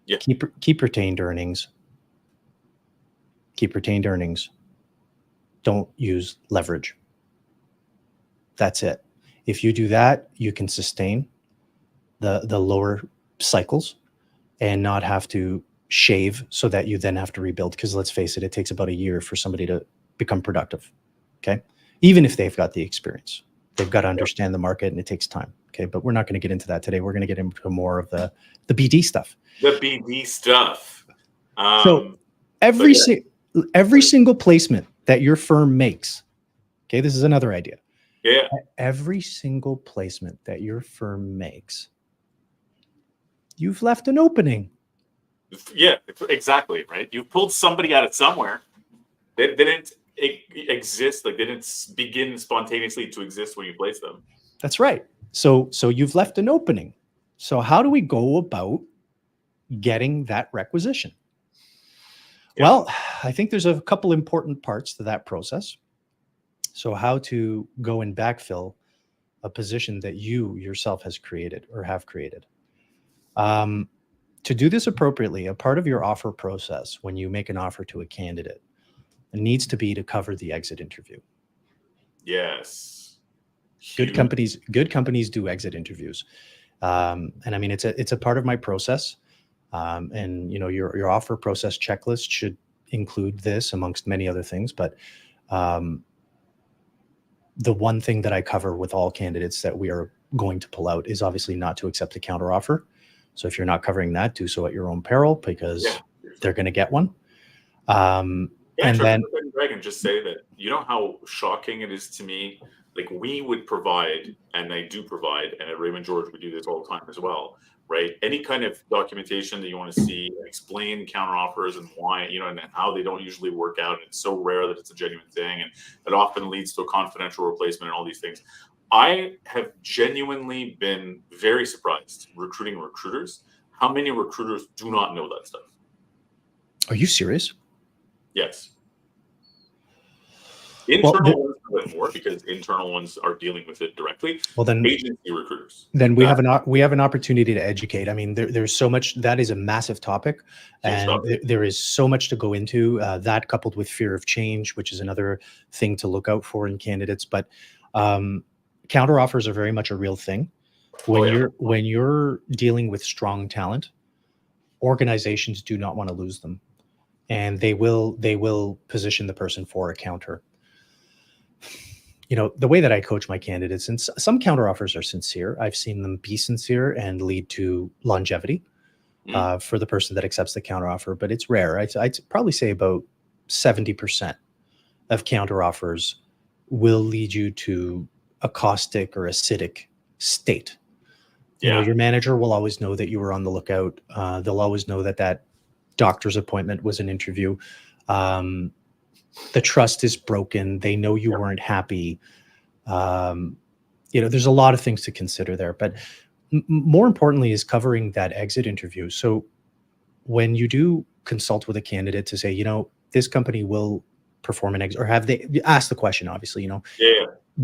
Yeah. Keep retained earnings. Keep retained earnings. Don't use leverage. That's it. If you do that, you can sustain the lower cycles and not have to shave so that you then have to rebuild. Because let's face it, it takes about a year for somebody to become productive. Okay. Even if they've got the experience, they've got to understand the market, and it takes time. Okay. But we're not going to get into that today. We're going to get into more of the BD stuff. The BD stuff. So every single placement that your firm makes, okay, this is another idea. Yeah. Every single placement that your firm makes, you've left an opening. Yeah, exactly. Right. You pulled somebody out of somewhere. They didn't exist. Like they didn't begin spontaneously to exist when you placed them. That's right. So you've left an opening. So how do we go about getting that requisition? Yeah. Well, I think there's a couple important parts to that process. So how to go and backfill a position that you yourself have created. To do this appropriately, a part of your offer process when you make an offer to a candidate, it needs to be to cover the exit interview. Yes. Good companies do exit interviews. And I mean, it's a part of my process. And your offer process checklist should include this amongst many other things, but The one thing that I cover with all candidates that we are going to pull out is obviously not to accept a counteroffer. So if you're not covering that, do so at your own peril, because they're going to get one. And then Greg, and just say that, you know how shocking it is to me. Like, we would provide, and I do provide, and at Raymond George we do this all the time as well, right? Any kind of documentation that you want to see, explain counteroffers and why, and how they don't usually work out. And it's so rare that it's a genuine thing, and it often leads to a confidential replacement and all these things. I have genuinely been very surprised recruiting recruiters, how many recruiters do not know that stuff. Are you serious? Yes. Internal ones a bit more, because internal ones are dealing with it directly. Well, then agency recruiters. Then we have an opportunity to educate. I mean, there's so much. That is a massive topic, and there is so much to go into. That, coupled with fear of change, which is another thing to look out for in candidates. But counteroffers are very much a real thing. When you're dealing with strong talent, organizations do not want to lose them, and they will position the person for a counter. The way that I coach my candidates, and some counteroffers are sincere. I've seen them be sincere and lead to longevity for the person that accepts the counteroffer, but it's rare. I'd probably say about 70% of counteroffers will lead you to a caustic or acidic state. Your manager will always know that you were on the lookout. They'll always know that doctor's appointment was an interview. The trust is broken. They know you weren't happy. There's a lot of things to consider there, but more importantly is covering that exit interview. So when you do consult with a candidate to say, this company will perform an exit, or have they ask the question, obviously,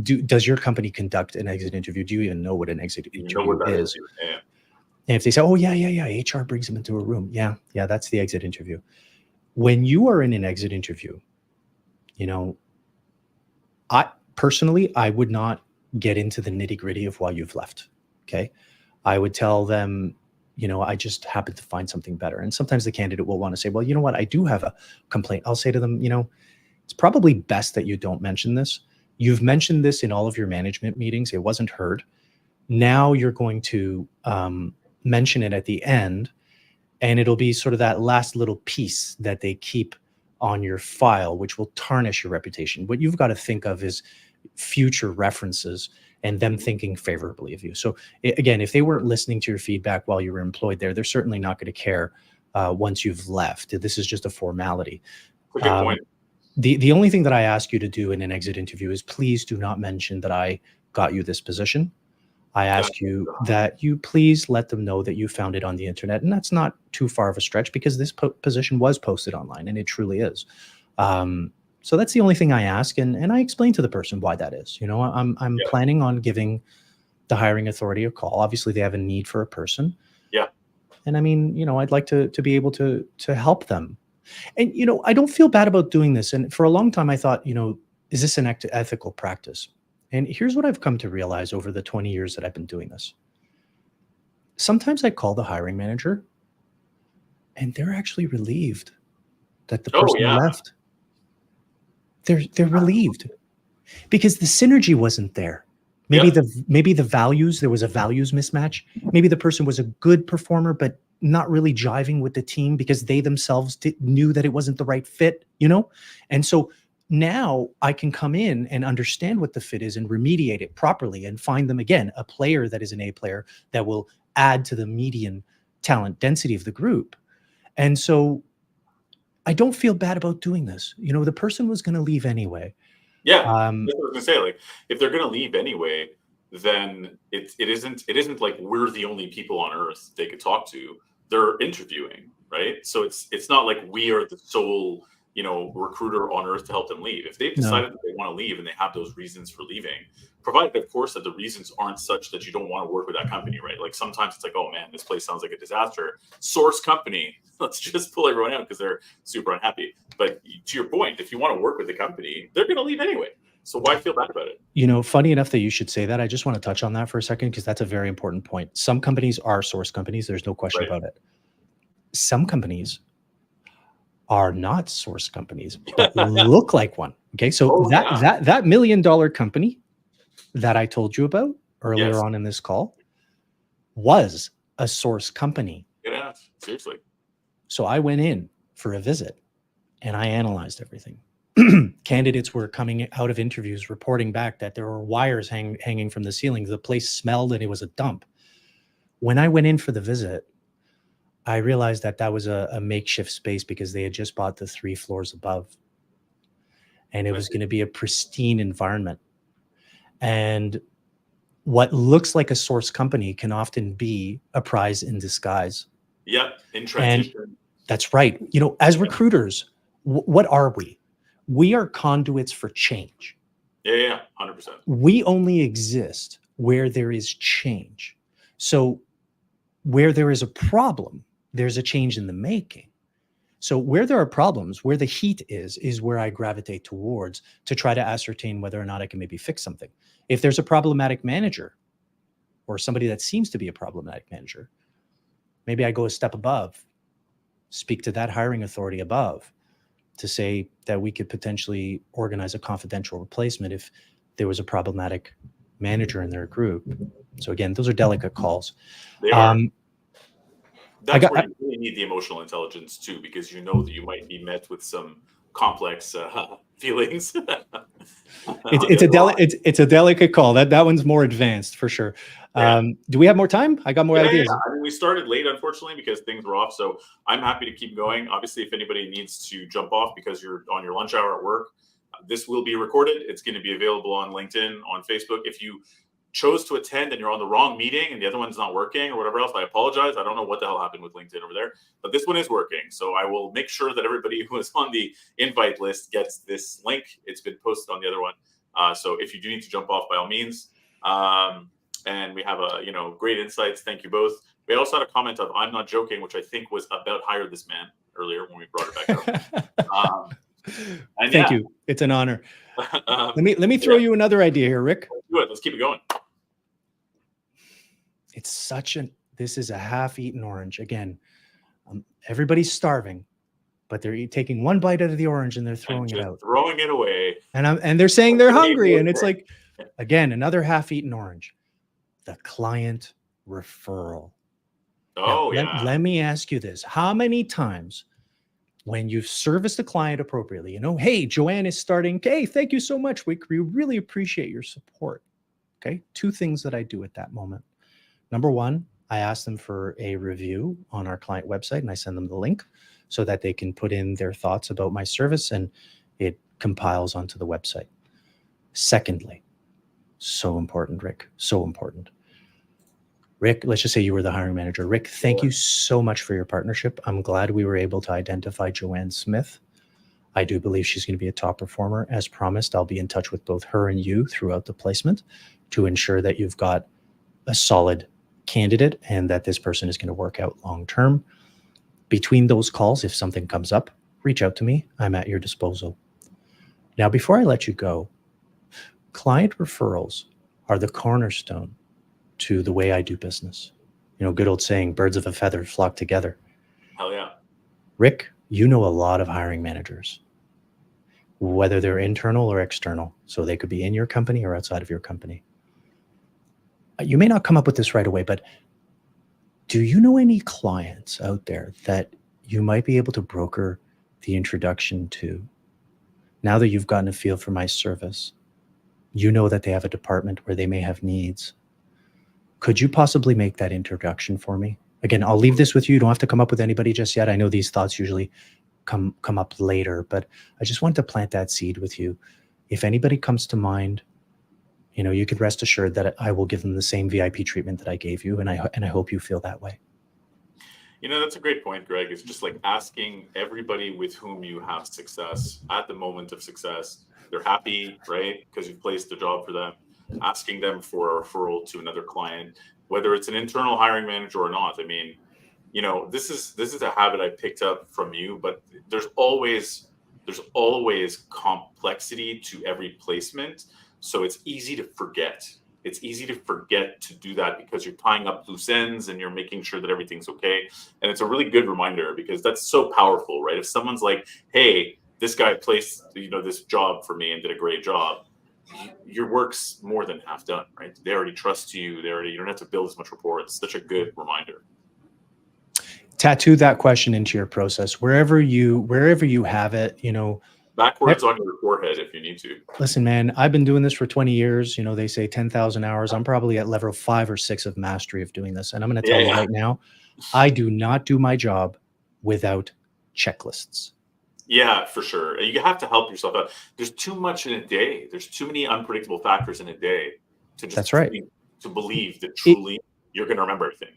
does your company conduct an exit interview? Do you even know what an exit interview is? And if they say, oh yeah, HR brings them into a room. Yeah, that's the exit interview. When you are in an exit interview, I would not get into the nitty-gritty of why you've left. Okay. I would tell them, I just happened to find something better. And sometimes the candidate will want to say, well, you know what? I do have a complaint. I'll say to them, it's probably best that you don't mention this. You've mentioned this in all of your management meetings. It wasn't heard. Now you're going to mention it at the end, and it'll be sort of that last little piece that they keep on your file, which will tarnish your reputation. What you've got to think of is future references and them thinking favorably of you. So again, if they weren't listening to your feedback while you were employed there, they're certainly not going to care once you've left. This is just a formality. Good point. The only thing that I ask you to do in an exit interview is please do not mention that I got you this position. I ask you that you please let them know that you found it on the internet. And that's not too far of a stretch, because this position was posted online, and it truly is. So that's the only thing I ask. And I explain to the person why that is. I'm planning on giving the hiring authority a call. Obviously, they have a need for a person. Yeah. And I mean, I'd like to be able to help them. And, I don't feel bad about doing this. And for a long time, I thought, is this an ethical practice? And here's what I've come to realize over the 20 years that I've been doing this. Sometimes I call the hiring manager, and they're actually relieved that the person left. They're relieved because the synergy wasn't there. Maybe the values, there was a values mismatch. Maybe the person was a good performer, but not really jiving with the team because they themselves knew that it wasn't the right fit, And so now I can come in and understand what the fit is and remediate it properly and find them, again, a player that is an A player that will add to the median talent density of the group. And so I don't feel bad about doing this. The person was going to leave anyway. Yeah. That's what I was going to say. Like, if they're going to leave anyway, then it isn't like we're the only people on earth they could talk to. They're interviewing, right? So it's not like we are the sole recruiter on earth to help them leave. If they've decided that they want to leave and they have those reasons for leaving, provided, of course, that the reasons aren't such that you don't want to work with that company, right? Like, sometimes it's like, oh man, this place sounds like a disaster. Source company, let's just pull everyone out because they're super unhappy. But to your point, if you want to work with the company, they're going to leave anyway. So why feel bad about it? Funny enough that you should say that. I just want to touch on that for a second, because that's a very important point. Some companies are source companies. There's no question about it. Some companies are not source companies, but look like one. Okay, so that $1 million company that I told you about earlier on in this call was a source company. Yeah, seriously. So I went in for a visit and I analyzed everything. Candidates were coming out of interviews reporting back that there were wires hanging from the ceiling. The place smelled and it was a dump. When I went in for the visit, I realized that that was a makeshift space because they had just bought the 3 floors above. And it was going to be a pristine environment. And what looks like a source company can often be a prize in disguise. Yeah, in transition. And that's right. You know, as recruiters, what are we? We are conduits for change. Yeah, 100%. We only exist where there is change. So where there is a problem, there's a change in the making. So where there are problems, where the heat is where I gravitate towards to try to ascertain whether or not I can maybe fix something. If there's a problematic manager or somebody that seems to be a problematic manager, maybe I go a step above, speak to that hiring authority above to say that we could potentially organize a confidential replacement if there was a problematic manager in their group. So again, those are delicate calls. They are. That's where you really need the emotional intelligence too, because you know that you might be met with some complex feelings. It's a delicate call. That one's more advanced for sure. Yeah. Do we have more time? I got more ideas. Yeah. I mean, we started late, unfortunately, because things were off. So I'm happy to keep going. Obviously, if anybody needs to jump off because you're on your lunch hour at work, this will be recorded. It's going to be available on LinkedIn, on Facebook. If you chose to attend and you're on the wrong meeting and the other one's not working or whatever else, I apologize. I don't know what the hell happened with LinkedIn over there, but this one is working. So I will make sure that everybody who is on the invite list gets this link. It's been posted on the other one. So if you do need to jump off, by all means. And we have great insights. Thank you both. We also had a comment of "I'm not joking," which I think was about hire this man earlier when we brought it back up. Thank you. It's an honor. Let me throw you another idea here, Rick. Let's do it. Let's keep it going. It's this is a half-eaten orange. Again, everybody's starving, but they're taking one bite out of the orange and they're throwing it out. Throwing it away. And they're saying they're hungry. And it's like, again, another half-eaten orange. The client referral. Oh, now, let me ask you this. How many times when you've serviced a client appropriately, hey, Joanne is starting. Hey, thank you so much. We really appreciate your support. Okay. 2 things that I do at that moment. Number 1, I ask them for a review on our client website and I send them the link so that they can put in their thoughts about my service and it compiles onto the website. Secondly, so important, Rick, so important. Rick, let's just say you were the hiring manager. Rick, thank you so much for your partnership. I'm glad we were able to identify Joanne Smith. I do believe she's going to be a top performer. As promised, I'll be in touch with both her and you throughout the placement to ensure that you've got a solid candidate and that this person is going to work out long term. Between those calls, if something comes up, reach out to me. I'm at your disposal. Now, before I let you go, client referrals are the cornerstone to the way I do business. Good old saying, birds of a feather flock together. Hell yeah. Rick, you know a lot of hiring managers, whether they're internal or external. So they could be in your company or outside of your company. You may not come up with this right away, but do you know any clients out there that you might be able to broker the introduction to? Now that you've gotten a feel for my service, you know that they have a department where they may have needs. Could you possibly make that introduction for me? Again, I'll leave this with you. You don't have to come up with anybody just yet. I know these thoughts usually come up later, but I just want to plant that seed with you. If anybody comes to mind, you could rest assured that I will give them the same VIP treatment that I gave you, and I hope you feel that way. That's a great point, Greg. It's just like asking everybody with whom you have success at the moment of success. They're happy, right? Because you've placed a job for them. Asking them for a referral to another client, whether it's an internal hiring manager or not. I mean, this is a habit I picked up from you, but there's always complexity to every placement. So it's easy to forget. It's easy to forget to do that because you're tying up loose ends and you're making sure that everything's okay. And it's a really good reminder because that's so powerful, right? If someone's like, hey, this guy placed, this job for me and did a great job. Your work's more than half done, right? They already trust you. You don't have to build as much rapport. It's such a good reminder. Tattoo that question into your process wherever you have it. Backwards on your forehead if you need to. Listen, man, I've been doing this for 20 years. They say 10,000 hours. I'm probably at level 5 or 6 of mastery of doing this. And I'm going to tell you right now, I do not do my job without checklists. Yeah, for sure. You have to help yourself out. There's too much in a day. There's too many unpredictable factors in a day to just That's right. to believe that truly you're going to remember everything.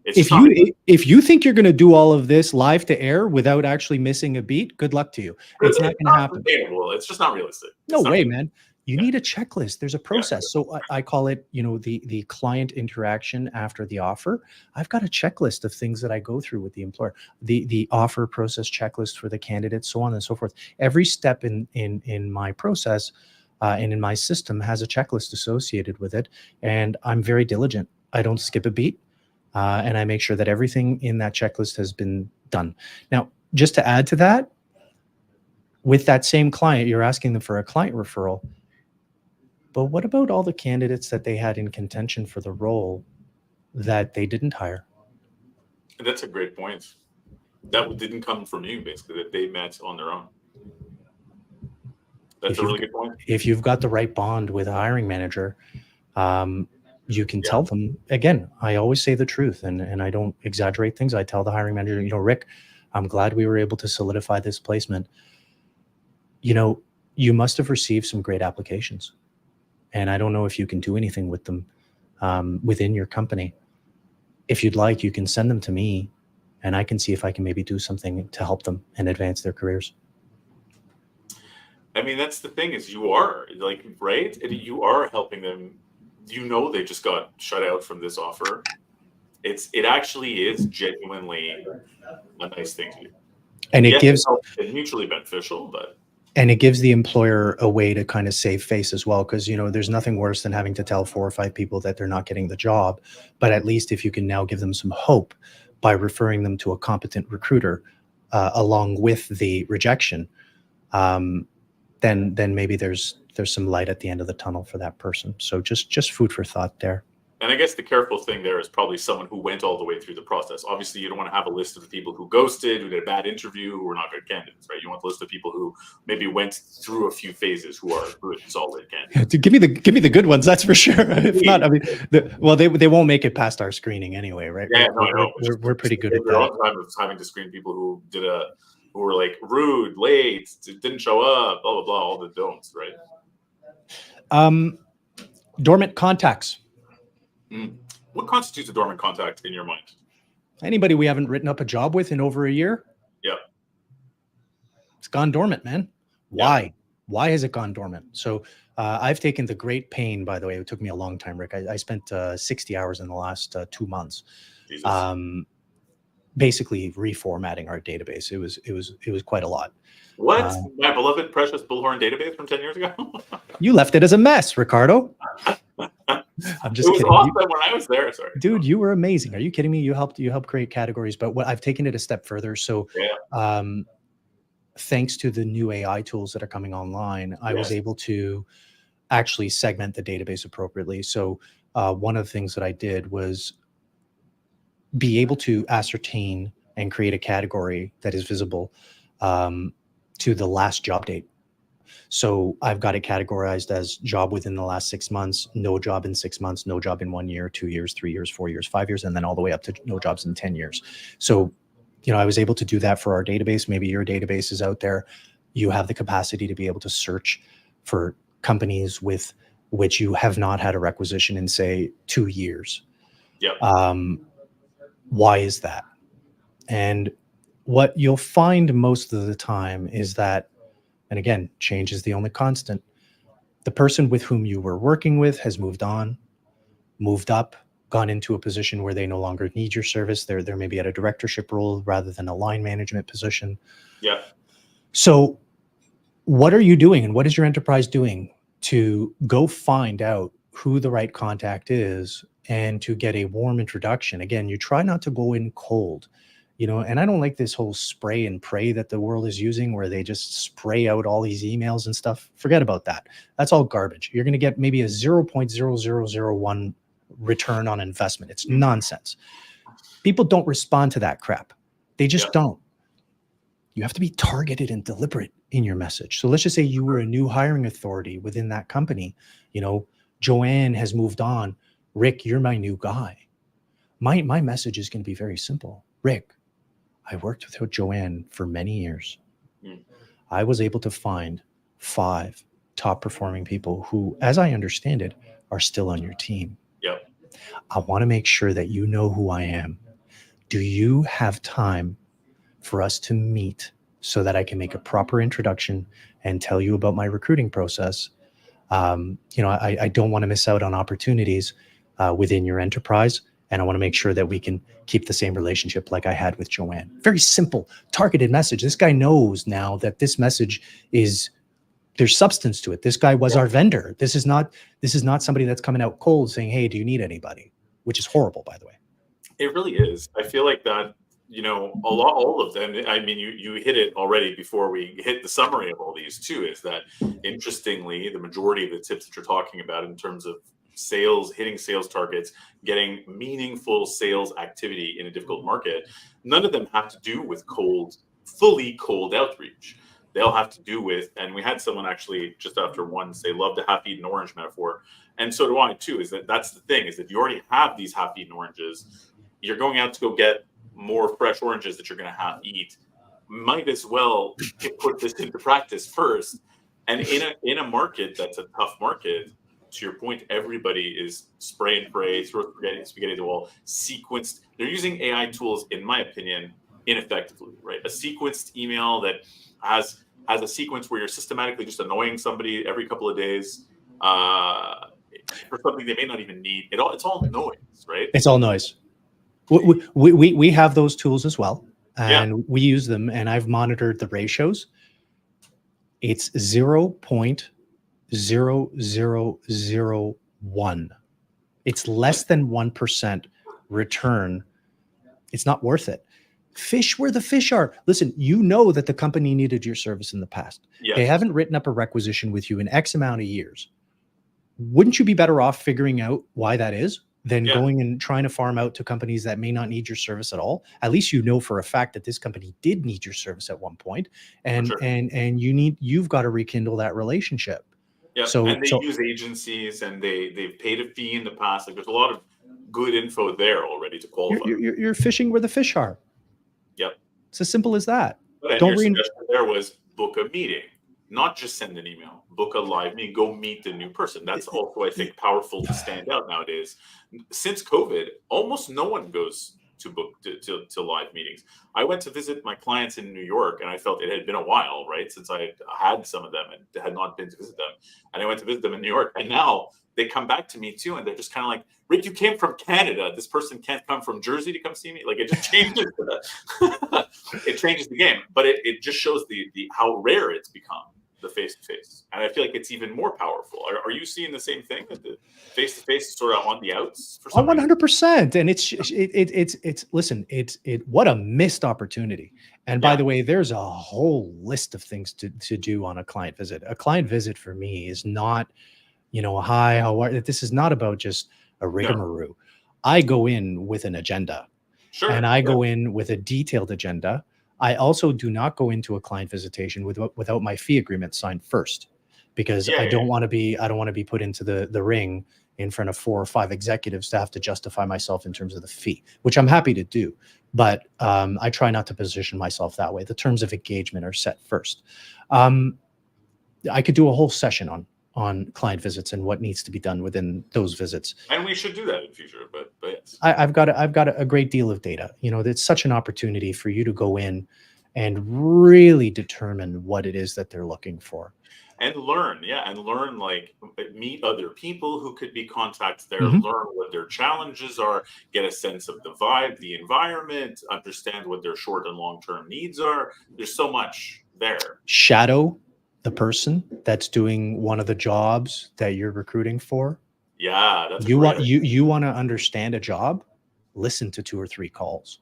If you think you're going to do all of this live to air without actually missing a beat, good luck to you. It's not going to happen. It's just not realistic. No way, man. You need a checklist. There's a process. So I call it, the client interaction after the offer. I've got a checklist of things that I go through with the employer, the offer process checklist for the candidate, so on and so forth. Every step in my process and in my system has a checklist associated with it. And I'm very diligent. I don't skip a beat. And I make sure that everything in that checklist has been done. Now, just to add to that, with that same client, you're asking them for a client referral. But what about all the candidates that they had in contention for the role that they didn't hire? That's a great point. That didn't come from you, basically, that they met on their own. That's a really good point. If you've got the right bond with a hiring manager, you can tell them, again, I always say the truth and I don't exaggerate things. I tell the hiring manager, Rick, I'm glad we were able to solidify this placement. You must have received some great applications. And I don't know if you can do anything with them within your company. If you'd like, you can send them to me and I can see if I can maybe do something to help them and advance their careers. I mean, that's the thing is you are right? You are helping them. They just got shut out from this offer. It actually is genuinely a nice thing to do. And it gives it's mutually beneficial, but. And it gives the employer a way to kind of save face as well. Because, there's nothing worse than having to tell 4 or 5 people that they're not getting the job. But at least if you can now give them some hope by referring them to a competent recruiter along with the rejection, then maybe there's some light at the end of the tunnel for that person. So just food for thought there. And I guess the careful thing there is probably someone who went all the way through the process. Obviously, you don't want to have a list of the people who ghosted, who did a bad interview, who were not good candidates, right? You want the list of people who maybe went through a few phases, who are good, solid candidates. Give me the good ones, that's for sure. If not, I mean, they won't make it past our screening anyway, right? Yeah, we're pretty good at that. All the time of having to screen people who were like rude, late, didn't show up, blah blah blah, all the don'ts, right? Dormant contacts. What constitutes a dormant contact in your mind? Anybody we haven't written up a job with in over a year? Yeah. It's gone dormant, man. Why? Why has it gone dormant? So I've taken the great pain, by the way, it took me a long time, Rick. I spent 60 hours in the last 2 months. Basically reformatting our database. It was quite a lot. What? My beloved precious Bullhorn database from 10 years ago? You left it as a mess, Ricardo. I'm just kidding. It was awesome when I was there. Sorry, dude, you were amazing. Are you kidding me? You helped create categories, but I've taken it a step further. So, thanks to the new AI tools that are coming online, I was able to actually segment the database appropriately. So, one of the things that I did was be able to ascertain and create a category that is visible to the last job date. So I've got it categorized as job within the last 6 months, no job in 6 months, no job in 1 year, 2 years, 3 years, 4 years, 5 years, and then all the way up to no jobs in 10 years. So, I was able to do that for our database. Maybe your database is out there. You have the capacity to be able to search for companies with which you have not had a requisition in, say, 2 years. Yeah. Why is that? And what you'll find most of the time is that, and again, change is the only constant, the person with whom you were working with has moved on, moved up, gone into a position where they no longer need your service. They're maybe at a directorship role rather than a line management position. Yeah. So what are you doing and what is your enterprise doing to go find out who the right contact is and to get a warm introduction? Again, you try not to go in cold. And I don't like this whole spray and pray that the world is using where they just spray out all these emails and stuff. Forget about that. That's all garbage. You're going to get maybe a 0.0001 return on investment. It's nonsense. People don't respond to that crap. They just don't. You have to be targeted and deliberate in your message. So let's just say you were a new hiring authority within that company. Joanne has moved on. Rick, you're my new guy. My message is going to be very simple. Rick, I worked with Joanne for many years. I was able to find 5 top performing people who, as I understand it, are still on your team. Yep. I want to make sure that you know who I am. Do you have time for us to meet so that I can make a proper introduction and tell you about my recruiting process? I don't want to miss out on opportunities within your enterprise. And I want to make sure that we can keep the same relationship like I had with Joanne. Very simple, targeted message. This guy knows now that this message there's substance to it. This guy was our vendor. This is not somebody that's coming out cold saying, hey, do you need anybody? Which is horrible, by the way. It really is. I feel like that, all of them, I mean, you hit it already before we hit the summary of all these too, is that interestingly, the majority of the tips that you're talking about in terms of sales, hitting sales targets, getting meaningful sales activity in a difficult market, none of them have to do with fully cold outreach. They'll have to do with, and we had someone actually just after one say, love the half-eaten orange metaphor. And so do I too, that's the thing, is that you already have these half-eaten oranges. You're going out to go get more fresh oranges that you're going to have eat. Might as well put this into practice first. And in a market that's a tough market, to your point, everybody is spray and pray, throw spaghetti at the wall, sequenced. They're using AI tools, in my opinion, ineffectively, right? A sequenced email that has a sequence where you're systematically just annoying somebody every couple of days for something they may not even need. It's all noise, right? It's all noise. We have those tools as well, and we use them, and I've monitored the ratios. It's 0.0001. It's less than 1% return. It's not worth it. Fish where the fish are. Listen, you know that the company needed your service in the past. Yes. They haven't written up a requisition with you in X amount of years. Wouldn't you be better off figuring out why that is than going and trying to farm out to companies that may not need your service at all? At least you know for a fact that this company did need your service at one point, and you've got to rekindle that relationship. Yeah, and they use agencies, and they've paid a fee in the past. Like, there's a lot of good info there already to qualify. You're fishing where the fish are. Yep, it's as simple as that. But your suggestion there was book a meeting, not just send an email. Book a live meeting. Go meet the new person. That's also, I think, powerful to stand out nowadays. Since COVID, almost no one goes to book to live meetings. I went to visit my clients in New York, and I felt it had been a while, right, since I had some of them and had not been to visit them. And I went to visit them in New York, and now they come back to me too, and they're just kind of like, Rick, you came from Canada. This person can't come from Jersey to come see me. Like, it just changes it changes the game, but it just shows the how rare it's become, the face-to-face. And I feel like it's even more powerful. Are you seeing the same thing, that the face-to-face is sort of on the outs for some 100%. And it's listen, what a missed opportunity. And by the way, there's a whole list of things to do on a client visit. A client visit for me is not, hi, how are you? This is not about just a rigmarole. No. I go in with an agenda. Sure. And I go in with a detailed agenda. I also do not go into a client visitation without my fee agreement signed first, because I don't want to be put into the ring in front of 4 or 5 executives to have to justify myself in terms of the fee, which I'm happy to do. But I try not to position myself that way. The terms of engagement are set first. I could do a whole session on client visits and what needs to be done within those visits. And we should do that in future, but yes. I've got a great deal of data. It's such an opportunity for you to go in and really determine what it is that they're looking for. And learn, like meet other people who could be contacts there, learn what their challenges are, get a sense of the vibe, the environment, understand what their short and long-term needs are. There's so much there. Shadow the person that's doing one of the jobs that you're recruiting for. Yeah, that's you want to understand a job. Listen to 2 or 3 calls.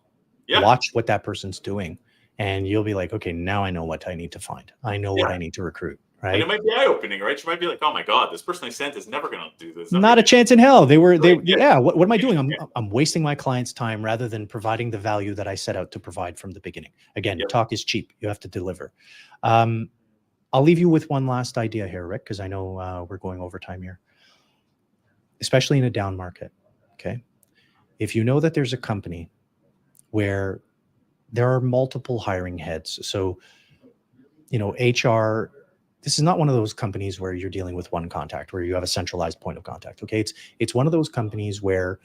Yeah. Watch what that person's doing, and you'll be like, okay, now I know what I need to find. I know what I need to recruit. And it Right? might be eye-opening, right? You might be like, "Oh my god, this person I sent is never going to do this." Not a chance in hell. Right, Yeah. What am I doing? I'm wasting my client's time rather than providing the value that I set out to provide from the beginning. Again, talk is cheap. You have to deliver. I'll leave you with one last idea here, Rick, because I know we're going over time here, especially in a down market. Okay. If you know that there's a company where there are multiple hiring heads, so, HR, this is not one of those companies where you're dealing with one contact, where you have a centralized point of contact. Okay. It's one of those companies where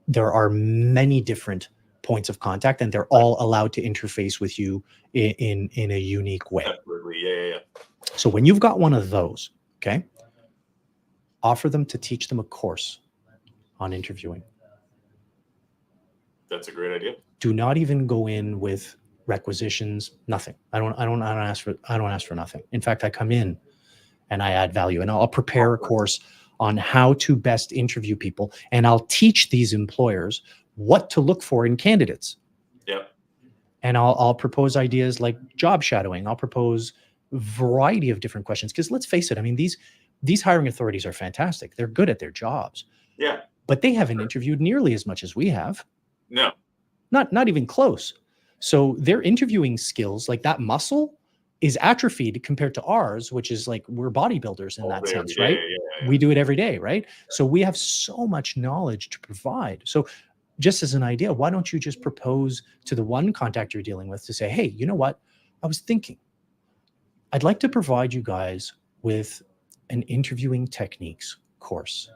there are many different points of contact and they're all allowed to interface with you in a unique way. Absolutely. Yeah. So when you've got one of those, okay, offer them to teach them a course on interviewing. That's a great idea. Do not even go in with requisitions, nothing. I don't ask for nothing. In fact, I come in and I add value, and I'll prepare a course on how to best interview people, and I'll teach these employers what to look for in candidates. Yeah. And I'll propose ideas like job shadowing. I'll propose a variety of different questions, because let's face it, I mean, these hiring authorities are fantastic. They're good at their jobs. Yeah. But they haven't interviewed nearly as much as we have. No. Not even close. So their interviewing skills, like that muscle, is atrophied compared to ours, which is like we're bodybuilders in that sense, right? Yeah. We do it every day, right? So we have so much knowledge to provide. So just as an idea, why don't you just propose to the one contact you're dealing with to say, hey, you know what? I was thinking, I'd like to provide you guys with an interviewing techniques course.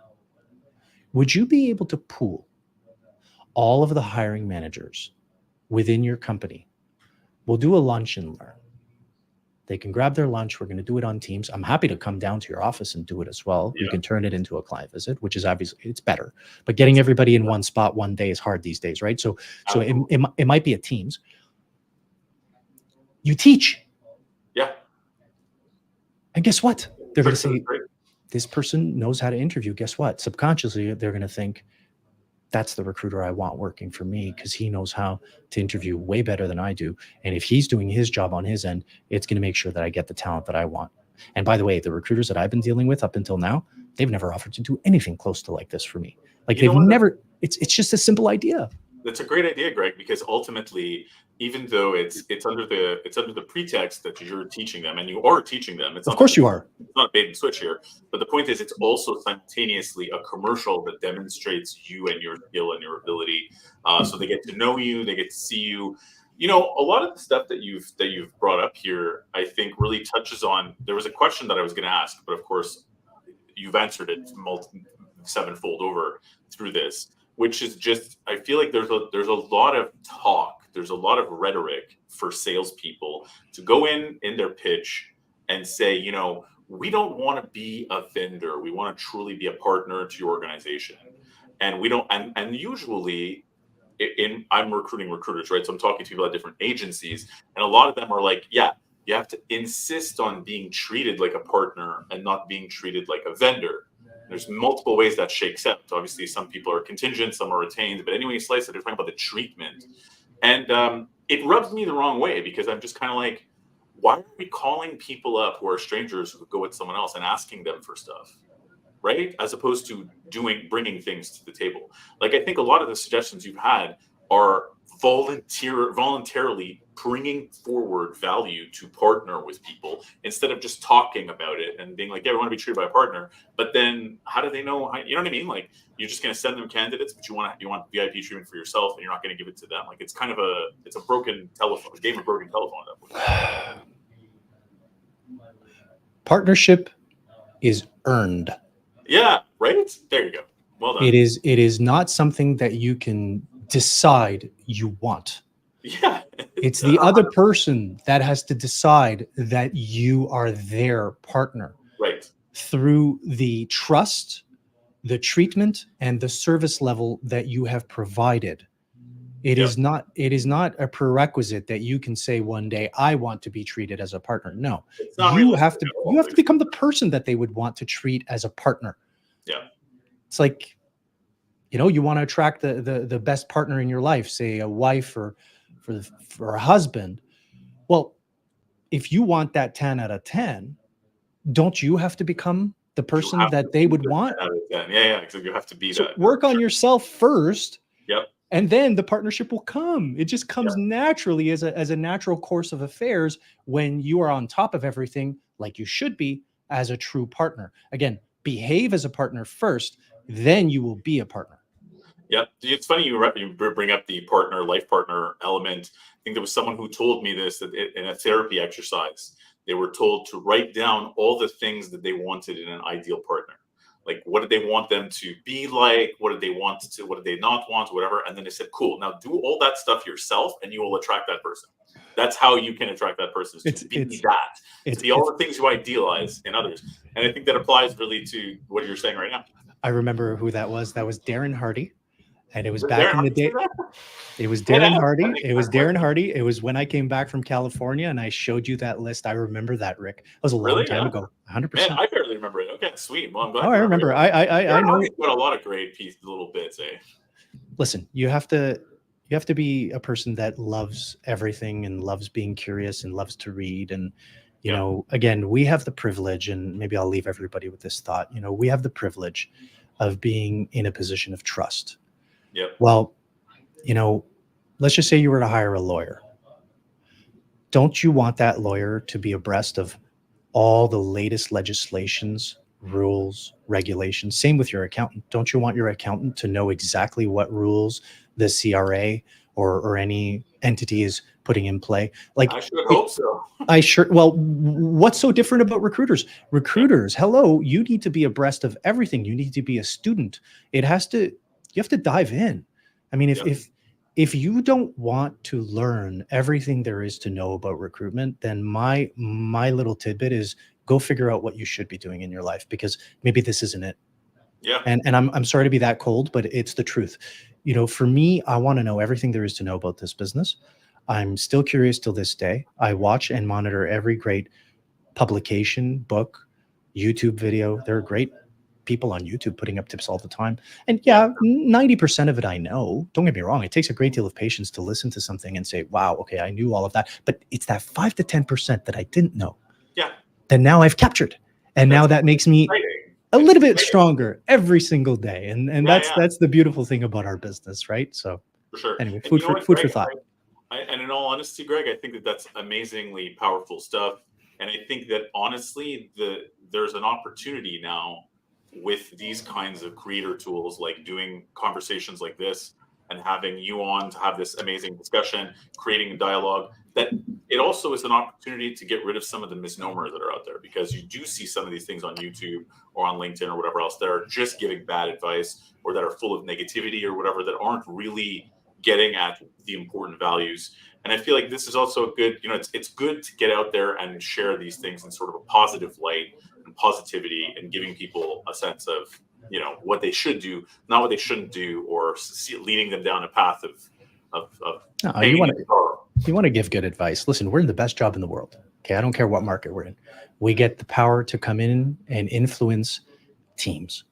Would you be able to pool all of the hiring managers within your company? We'll do a lunch and learn. They can grab their lunch. We're going to do it on Teams. I'm happy to come down to your office and do it as well. Yeah. We can turn it into a client visit, which is obviously, it's better. But getting everybody in one spot one day is hard these days, right? So it might be a Teams. You teach. Yeah. And guess what? They're going to say, this person knows how to interview. Guess what? Subconsciously, they're going to think, that's the recruiter I want working for me, because he knows how to interview way better than I do. And if he's doing his job on his end, it's going to make sure that I get the talent that I want. And by the way, the recruiters that I've been dealing with up until now, they've never offered to do anything close to like this for me. Like they've never, it's just a simple idea. That's a great idea, Greg, because ultimately, even though it's under the pretext that you're teaching them, and you are teaching them, of course you are. It's not a bait and switch here, but the point is, it's also simultaneously a commercial that demonstrates you and your skill and your ability. So they get to know you, they get to see you. A lot of the stuff that you've brought up here, I think, really touches on. There was a question that I was going to ask, but of course, you've answered it sevenfold over through this. Which is just, I feel like there's a lot of talk, there's a lot of rhetoric for salespeople to go in their pitch and say, we don't want to be a vendor, we want to truly be a partner to your organization, and we don't. And usually, I'm recruiting recruiters, right? So I'm talking to people at different agencies, and a lot of them are like, yeah, you have to insist on being treated like a partner and not being treated like a vendor. There's multiple ways that shakes out. Obviously, some people are contingent, some are retained. But anyway, you slice it, they're talking about the treatment. And it rubs me the wrong way, because I'm just kind of like, why are we calling people up who are strangers who go with someone else and asking them for stuff, right? As opposed to bringing things to the table. Like, I think a lot of the suggestions you've had are voluntarily bringing forward value to partner with people, instead of just talking about it and being like, yeah, we want to be treated by a partner. But then how do they know? You know what I mean? Like, you're just going to send them candidates, but you want VIP treatment for yourself, and you're not going to give it to them. Like, it's kind of a broken telephone, a game of broken telephone at that point. Partnership is earned. Yeah, right? There you go. Well done. It is not something that you can decide you want. Yeah. It's the other person that has to decide that you are their partner. Right. Through the trust, the treatment, and the service level that you have provided. It is not a prerequisite that you can say one day, I want to be treated as a partner. No. You have to become the person that they would want to treat as a partner. Yeah. It's like, you want to attract the best partner in your life, say a wife or for a husband. Well, if you want that 10 out of 10, don't you have to become the person that they would want? Yeah. So you have to be So that. work on yourself first. Yep. And then the partnership will come. It just comes naturally as a natural course of affairs when you are on top of everything, like you should be as a true partner. Again, behave as a partner first, then you will be a partner. Yeah, it's funny you bring up the life partner element. I think there was someone who told me this, that in a therapy exercise, they were told to write down all the things that they wanted in an ideal partner. Like, what did they want them to be like? What did they not want? Whatever. And then they said, cool, now do all that stuff yourself and you will attract that person. That's how you can attract that person, is to be to be all the things you idealize in others. And I think that applies really to what you're saying right now. I remember who that was. That was Darren Hardy. And it was back in the day. It was Darren Hardy. It was Darren Hardy. It was when I came back from California and I showed you that list. I remember that, Rick. It was a long time ago. 100%. Man, I barely remember it. Okay, sweet. Well, I'm glad. Oh, I remember. I know. Got a lot of great little bits, eh? Listen, you have to be a person that loves everything and loves being curious and loves to read. And, you know, again, we have the privilege, and maybe I'll leave everybody with this thought. You know, we have the privilege of being in a position of trust. Yep. Well, you know, let's just say you were to hire a lawyer. Don't you want that lawyer to be abreast of all the latest legislations, rules, regulations? Same with your accountant. Don't you want your accountant to know exactly what rules the CRA or any entity is putting in play? Like, I should hope so. Well, what's so different about recruiters? Recruiters, hello, you need to be abreast of everything. You need to be a student. You have to dive in. I mean, if you don't want to learn everything there is to know about recruitment, then my little tidbit is go figure out what you should be doing in your life, because maybe this isn't it. Yeah. And I'm sorry to be that cold, but it's the truth. You know, for me, I want to know everything there is to know about this business. I'm still curious till this day. I watch and monitor every great publication, book, YouTube video. There are great people on YouTube putting up tips all the time. And 90% of it I know. Don't get me wrong. It takes a great deal of patience to listen to something and say, wow, okay, I knew all of that. But it's that 5 to 10% that I didn't know. Yeah. That now I've captured. And now that makes me a little bit stronger every single day. And that's the beautiful thing about our business, right? So for sure. Anyway, food for thought. And in all honesty, Greg, I think that's amazingly powerful stuff. And I think that honestly, there's an opportunity now with these kinds of creator tools, like doing conversations like this and having you on to have this amazing discussion, creating a dialogue, that it also is an opportunity to get rid of some of the misnomers that are out there, because you do see some of these things on YouTube or on LinkedIn or whatever else that are just giving bad advice, or that are full of negativity or whatever, that aren't really getting at the important values. And I feel like this is also a good, it's good to get out there and share these things in sort of a positive light and positivity, and giving people a sense of, what they should do, not what they shouldn't do, or leading them down a path of you want to give good advice. Listen, we're in the best job in the world. Okay. I don't care what market we're in. We get the power to come in and influence teams.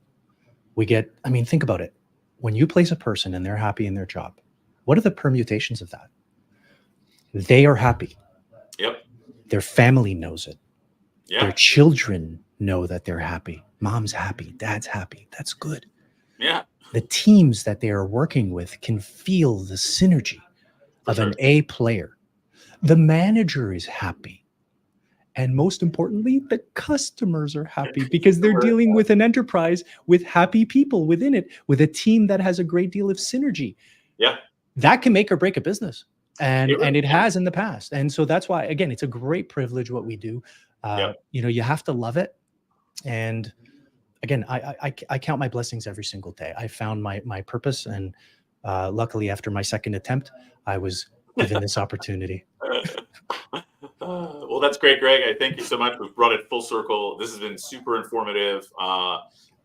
Think about it. When you place a person and they're happy in their job, what are the permutations of that? They are happy. Yep. Their family knows it. Yeah. Their children know that they're happy. Mom's happy. Dad's happy. That's good. Yeah. The teams that they are working with can feel the synergy of an A player. The manager is happy. And most importantly, the customers are happy, because they're dealing with an enterprise with happy people within it, with a team that has a great deal of synergy. Yeah. That can make or break a business. And it has in the past. And so that's why, again, it's a great privilege what we do. You have to love it. And again, I count my blessings every single day. I found my purpose. And luckily, after my second attempt, I was given this opportunity. Well, that's great, Greg. I thank you so much. We've brought it full circle. This has been super informative.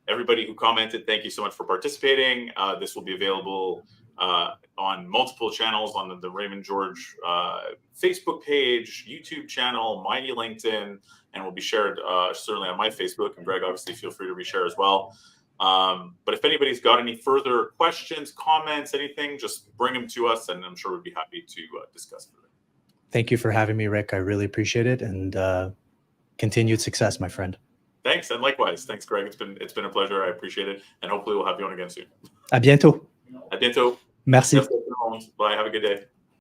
Everybody who commented, thank you so much for participating. This will be available on multiple channels, on the Raymond George Facebook page, YouTube channel, Mighty LinkedIn, and will be shared certainly on my Facebook. And Greg, obviously, feel free to reshare as well. But if anybody's got any further questions, comments, anything, just bring them to us, and I'm sure we'd be happy to discuss further. Thank you for having me, Rick. I really appreciate it, and continued success, my friend. Thanks, and likewise. Thanks, Greg. It's been a pleasure. I appreciate it, and hopefully we'll have you on again soon. À bientôt. À bientôt. Merci. Bye. Have a good day.